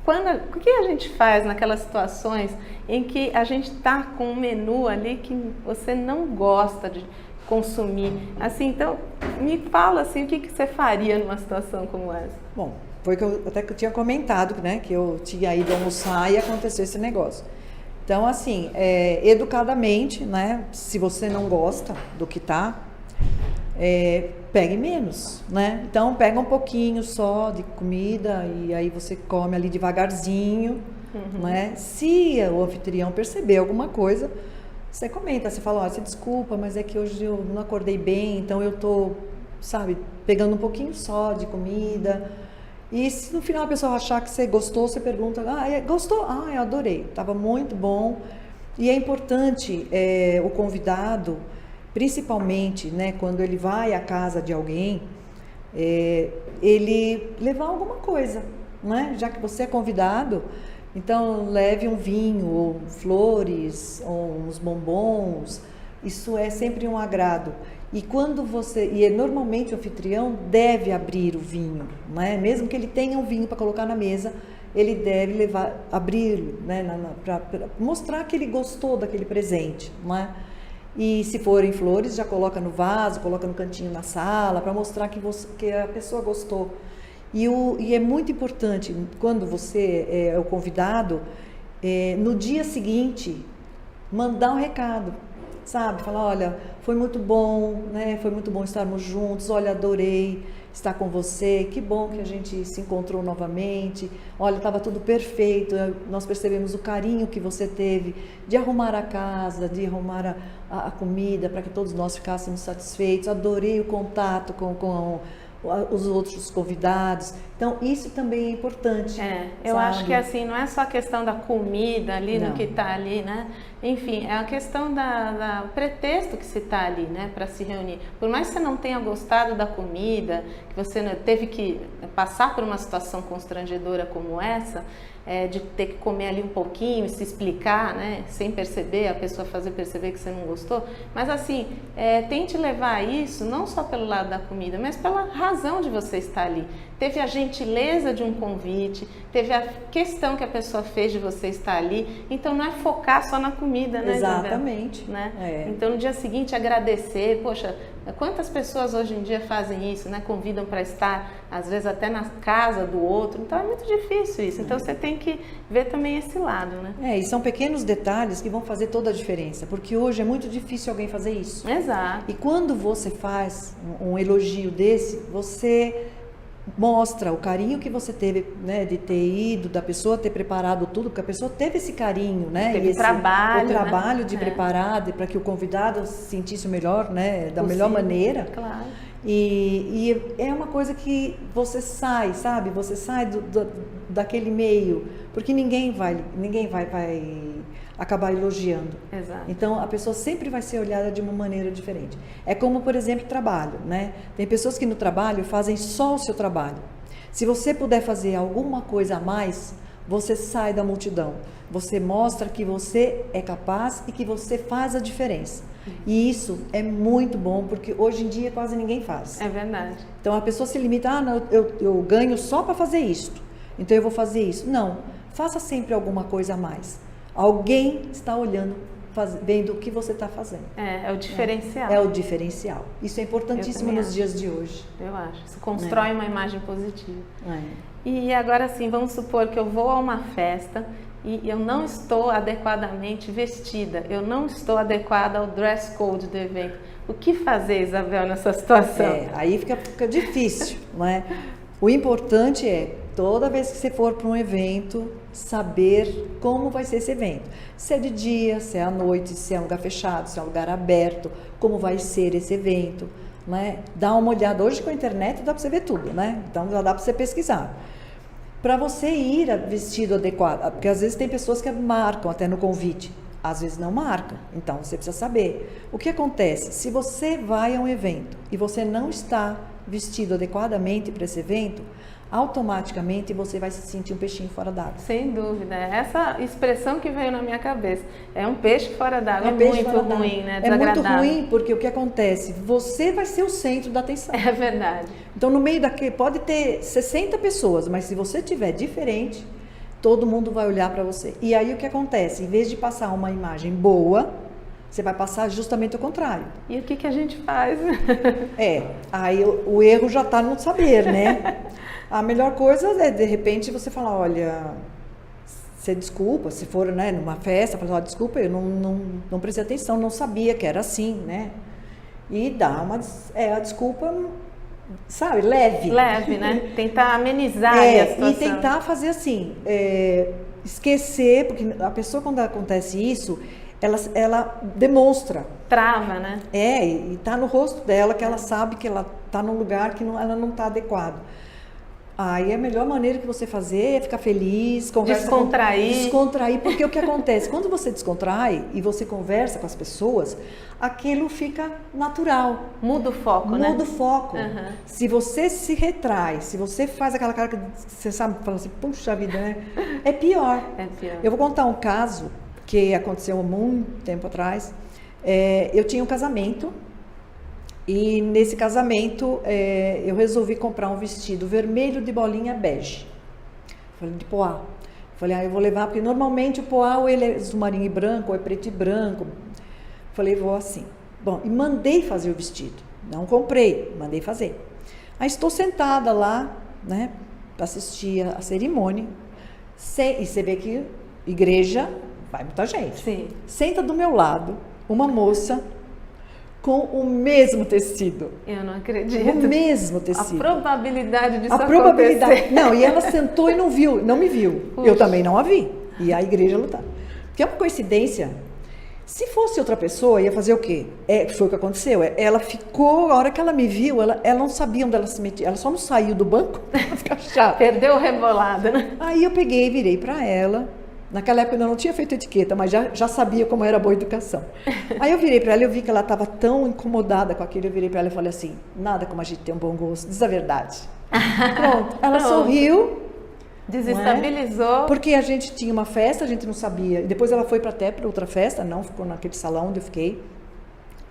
Speaker 1: o que a gente faz naquelas situações em que a gente está com um menu ali que você não gosta de consumir. Assim, então, me fala assim, o que você faria numa situação como essa?
Speaker 2: Bom, foi que eu tinha comentado, né, que eu tinha ido almoçar e aconteceu esse negócio. Então, assim, educadamente, né, se você não gosta do que tá, pegue menos, né? Então, pega um pouquinho só de comida e aí você come ali devagarzinho, né? Se o anfitrião perceber alguma coisa, você comenta, você fala, você desculpa, mas é que hoje eu não acordei bem, então eu tô, sabe, pegando um pouquinho só de comida. E se no final a pessoa achar que você gostou, você pergunta, gostou? Eu adorei, estava muito bom. E é importante o convidado, principalmente, né, quando ele vai à casa de alguém, ele levar alguma coisa, né? Já que você é convidado, então leve um vinho, ou flores, ou uns bombons. Isso é sempre um agrado. E normalmente o anfitrião deve abrir o vinho, né? Mesmo que ele tenha um vinho para colocar na mesa, ele deve abri-lo, né? Para mostrar que ele gostou daquele presente, né? E se forem flores, já coloca no vaso, coloca no cantinho na sala, para mostrar que a pessoa gostou. E é muito importante, quando você é o convidado, no dia seguinte, mandar um recado, sabe? Falar, olha, foi muito bom, né? Foi muito bom estarmos juntos, olha, adorei estar com você, que bom que a gente se encontrou novamente, olha, estava tudo perfeito, nós percebemos o carinho que você teve de arrumar a casa, de arrumar a comida para que todos nós ficássemos satisfeitos, adorei o contato com os outros convidados. Então, isso também é importante.
Speaker 1: Eu acho que assim, não é só a questão da comida ali, no que está ali, né? Enfim, é a questão do pretexto que se está ali, né, para se reunir. Por mais que você não tenha gostado da comida, que você teve que passar por uma situação constrangedora como essa, de ter que comer ali um pouquinho e se explicar, né, sem perceber, a pessoa fazer perceber que você não gostou, mas assim, tente levar isso não só pelo lado da comida, mas pela razão de você estar ali. Teve a gentileza de um convite, teve a questão que a pessoa fez de você estar ali, então não é focar só na comida, né,
Speaker 2: exatamente,
Speaker 1: Isabel? Né? Então no dia seguinte agradecer, poxa, quantas pessoas hoje em dia fazem isso, né? Convidam para estar, às vezes até na casa do outro, então é muito difícil isso, então você tem que ver também esse lado, né?
Speaker 2: E são pequenos detalhes que vão fazer toda a diferença, porque hoje é muito difícil alguém fazer isso.
Speaker 1: Exato.
Speaker 2: E quando você faz um elogio desse, você mostra o carinho que você teve, né, de ter ido, da pessoa ter preparado tudo, porque a pessoa teve esse carinho, né,
Speaker 1: teve
Speaker 2: o trabalho,
Speaker 1: né?
Speaker 2: de preparar, para que o convidado se sentisse o melhor, né, da
Speaker 1: possível,
Speaker 2: melhor maneira.
Speaker 1: Claro.
Speaker 2: E é uma coisa que você sai, sabe? Você sai daquele meio, porque ninguém vai acabar elogiando.
Speaker 1: Exato.
Speaker 2: Então, a pessoa sempre vai ser olhada de uma maneira diferente. É como, por exemplo, trabalho, né? Tem pessoas que no trabalho fazem só o seu trabalho. Se você puder fazer alguma coisa a mais, você sai da multidão. Você mostra que você é capaz e que você faz a diferença. E isso é muito bom, porque hoje em dia quase ninguém faz.
Speaker 1: É verdade.
Speaker 2: Então a pessoa se limita, não, eu ganho só para fazer isto, então eu vou fazer isso. Não, faça sempre alguma coisa a mais. Alguém está olhando, vendo o que você está fazendo.
Speaker 1: É o diferencial.
Speaker 2: É o diferencial. Isso é importantíssimo nos dias de hoje.
Speaker 1: Eu acho. Isso constrói uma imagem positiva.
Speaker 2: É.
Speaker 1: E agora sim, vamos supor que eu vou a uma festa e eu não estou adequadamente vestida, eu não estou adequada ao dress code do evento. O que fazer, Isabel, nessa situação?
Speaker 2: Aí fica difícil, não é? O importante é, toda vez que você for para um evento, saber como vai ser esse evento. Se é de dia, se é à noite, se é um lugar fechado, se é um lugar aberto, como vai ser esse evento, né? Dá uma olhada. Hoje com a internet dá para você ver tudo, né? Então já dá para você pesquisar. Para você ir vestido adequado, porque às vezes tem pessoas que marcam até no convite, às vezes não marcam, então você precisa saber. O que acontece? Se você vai a um evento e você não está vestido adequadamente para esse evento, automaticamente você vai se sentir um peixinho fora d'água.
Speaker 1: Sem dúvida, essa expressão que veio na minha cabeça, é um peixe fora d'água, é muito ruim, né?
Speaker 2: É muito ruim, porque o que acontece? Você vai ser o centro da atenção.
Speaker 1: É verdade.
Speaker 2: Então no meio daquele, pode ter 60 pessoas, mas se você tiver diferente, todo mundo vai olhar para você. E aí o que acontece? Em vez de passar uma imagem boa, você vai passar justamente o contrário.
Speaker 1: E o que a gente faz?
Speaker 2: Aí o erro já está no saber, né? A melhor coisa é, de repente, você falar, olha, você desculpa, se for, né, numa festa, falar, desculpa, eu não prestei atenção, não sabia que era assim, né? E dar a desculpa, sabe, leve.
Speaker 1: Leve, né? Tentar amenizar a situação.
Speaker 2: E tentar fazer assim, esquecer, porque a pessoa, quando acontece isso, ela demonstra.
Speaker 1: Trava, né?
Speaker 2: E tá no rosto dela, que ela sabe que ela tá num lugar que ela não tá adequado. Aí a melhor maneira que você fazer é ficar feliz, descontrair, porque o que acontece? Quando você descontrai e você conversa com as pessoas, aquilo fica natural.
Speaker 1: Muda o foco, né?
Speaker 2: Muda o foco. Uhum. Se você se retrai, se você faz aquela cara que você sabe, fala assim, puxa vida, né? É pior.
Speaker 1: É pior.
Speaker 2: Eu vou contar um caso que aconteceu há muito tempo atrás. Eu tinha um casamento. E nesse casamento, eu resolvi comprar um vestido vermelho de bolinha bege. Falei, de poá. Falei, eu vou levar, porque normalmente o poá ou ele é azul marinho e branco, ou é preto e branco. Falei, vou assim. Bom, e mandei fazer o vestido. Não comprei, mandei fazer. Aí estou sentada lá, né, para assistir a cerimônia. E você vê que igreja vai muita gente.
Speaker 1: Sim.
Speaker 2: Senta do meu lado uma moça com o mesmo tecido.
Speaker 1: Eu não acredito.
Speaker 2: O mesmo tecido.
Speaker 1: A probabilidade disso acontecer.
Speaker 2: Não, e ela sentou e não me viu. Puxa. Eu também não a vi. E a igreja lutar. Que é uma coincidência. Se fosse outra pessoa, ia fazer o quê? Foi o que aconteceu. Ela ficou, a hora que ela me viu, ela não sabia onde ela se metia. Ela só não saiu do banco.
Speaker 1: Perdeu o rebolado, né?
Speaker 2: Aí eu peguei e virei para ela. Naquela época eu ainda não tinha feito etiqueta, mas já sabia como era a boa educação. Aí eu virei para ela e eu vi que ela estava tão incomodada com aquilo. Eu virei para ela e falei assim, nada como a gente ter um bom gosto, diz a verdade. Pronto, ela sorriu.
Speaker 1: Desestabilizou.
Speaker 2: Porque a gente tinha uma festa, a gente não sabia. Depois ela foi até para outra festa, não ficou naquele salão onde eu fiquei.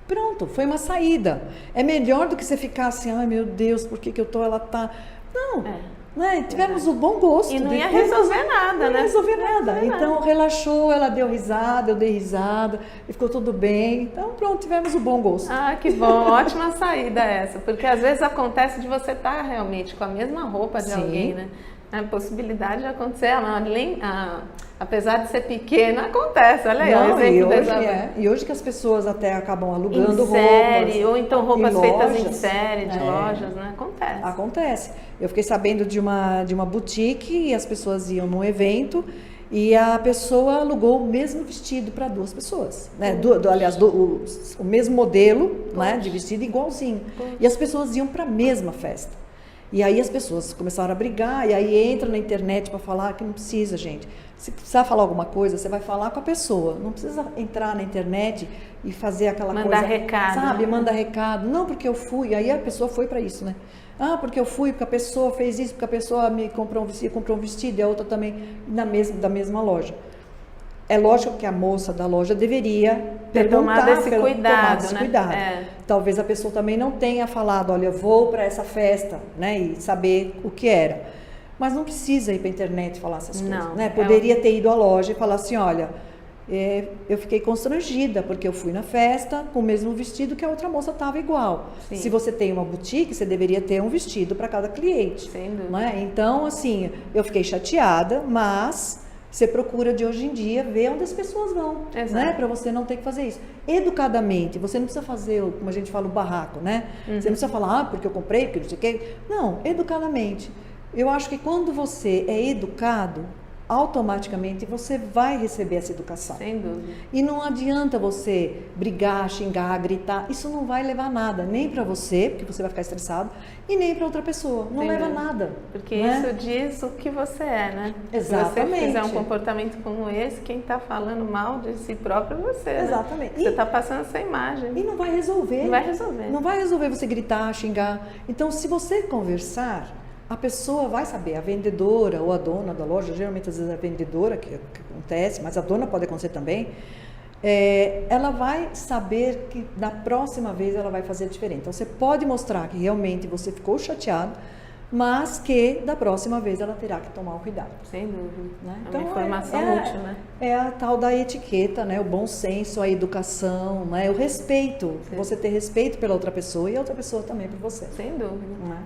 Speaker 2: Pronto, foi uma saída. É melhor do que você ficar assim, ai meu Deus, por que eu tô, ela tá... Não. Né? Tivemos o bom gosto.
Speaker 1: E não ia resolver nada, né?
Speaker 2: Não ia resolver nada. Então relaxou, ela deu risada, eu dei risada, e ficou tudo bem. Então pronto, tivemos o bom gosto.
Speaker 1: Ah, que bom, ótima saída essa. Porque às vezes acontece de você estar realmente com a mesma roupa de alguém, né? A possibilidade de acontecer, apesar de ser pequena, acontece. Olha aí, o exemplo
Speaker 2: e hoje que as pessoas até acabam alugando
Speaker 1: em série,
Speaker 2: roupas.
Speaker 1: Ou então roupas feitas em série, de lojas, né? Acontece.
Speaker 2: Acontece. Eu fiquei sabendo de uma boutique e as pessoas iam num evento e a pessoa alugou o mesmo vestido para duas pessoas. Né? Aliás, o mesmo modelo, né, de vestido igualzinho. E as pessoas iam para a mesma festa. E aí as pessoas começaram a brigar, e aí entra na internet para falar que não precisa, gente. Se precisar falar alguma coisa, você vai falar com a pessoa. Não precisa entrar na internet e fazer aquela coisa...
Speaker 1: Mandar recado.
Speaker 2: Sabe,
Speaker 1: né?
Speaker 2: Manda recado. Não, porque eu fui. Aí a pessoa foi para isso, né? Ah, porque eu fui, porque a pessoa fez isso, porque a pessoa me comprou um vestido, e a outra também da mesma loja. É lógico que a moça da loja deveria
Speaker 1: ter tomado esse cuidado, né?
Speaker 2: Cuidado. Talvez a pessoa também não tenha falado, olha, eu vou para essa festa, né? E saber o que era. Mas não precisa ir para a internet falar essas coisas, né? Poderia ter ido à loja e falar assim, olha, eu fiquei constrangida porque eu fui na festa com o mesmo vestido que a outra moça estava igual.
Speaker 1: Sim.
Speaker 2: Se você tem uma boutique, você deveria ter um vestido para cada cliente.
Speaker 1: Sem dúvida.
Speaker 2: Né? Então, assim, eu fiquei chateada, mas você procura de hoje em dia ver onde as pessoas vão, né? Para você não ter que fazer isso. Educadamente, você não precisa fazer, como a gente fala, o barraco, né? Você não precisa falar, porque eu comprei, porque não sei o quê. Não, educadamente. Eu acho que quando você é educado, automaticamente você vai receber essa educação.
Speaker 1: Sem dúvida.
Speaker 2: E não adianta você brigar, xingar, gritar. Isso não vai levar a nada, nem para você, porque você vai ficar estressado, e nem para outra pessoa. Não leva a nada.
Speaker 1: Porque
Speaker 2: né?
Speaker 1: isso diz o que você é, né?
Speaker 2: Exatamente.
Speaker 1: Se você fizer um comportamento como esse, quem está falando mal de si próprio é você.
Speaker 2: Exatamente.
Speaker 1: Né? Você está passando essa imagem.
Speaker 2: E não vai resolver.
Speaker 1: Não vai resolver.
Speaker 2: Não vai resolver você gritar, xingar. Então, se você conversar, a pessoa vai saber, a vendedora ou a dona da loja, geralmente às vezes é a vendedora que acontece, mas a dona pode acontecer também, ela vai saber que da próxima vez ela vai fazer diferente. Então você pode mostrar que realmente você ficou chateado, mas que da próxima vez ela terá que tomar o cuidado.
Speaker 1: Sem dúvida.
Speaker 2: Né?
Speaker 1: É
Speaker 2: então,
Speaker 1: uma informação útil, né?
Speaker 2: É a tal da etiqueta, né? O bom senso, a educação, né? O respeito. Sim. Você ter respeito pela outra pessoa e a outra pessoa também por você.
Speaker 1: Sem dúvida.
Speaker 2: Né?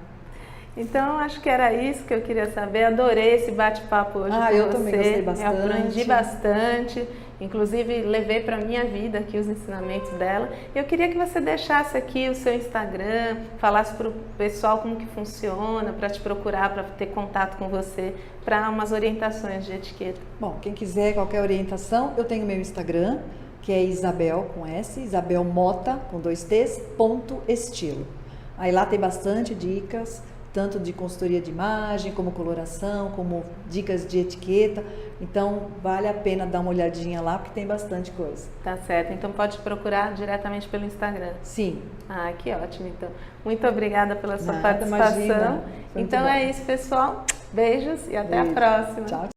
Speaker 1: Então, acho que era isso que eu queria saber. Adorei esse bate-papo hoje com você.
Speaker 2: Eu também gostei bastante.
Speaker 1: Eu aprendi bastante. Inclusive, levei para a minha vida aqui os ensinamentos dela. Eu queria que você deixasse aqui o seu Instagram, falasse para o pessoal como que funciona, para te procurar, para ter contato com você, para umas orientações de etiqueta.
Speaker 2: Bom, quem quiser qualquer orientação, eu tenho meu Instagram, que é Isabel, com S, Isabel Mota, com 2 T's, _estilo. Aí lá tem bastante dicas, tanto de consultoria de imagem, como coloração, como dicas de etiqueta. Então, vale a pena dar uma olhadinha lá, porque tem bastante coisa.
Speaker 1: Tá certo. Então, pode procurar diretamente pelo Instagram.
Speaker 2: Sim.
Speaker 1: Ah, que ótimo. Então, muito obrigada pela sua participação.
Speaker 2: Imagina.
Speaker 1: Então, é isso, pessoal. Beijos e até a próxima.
Speaker 2: Tchau.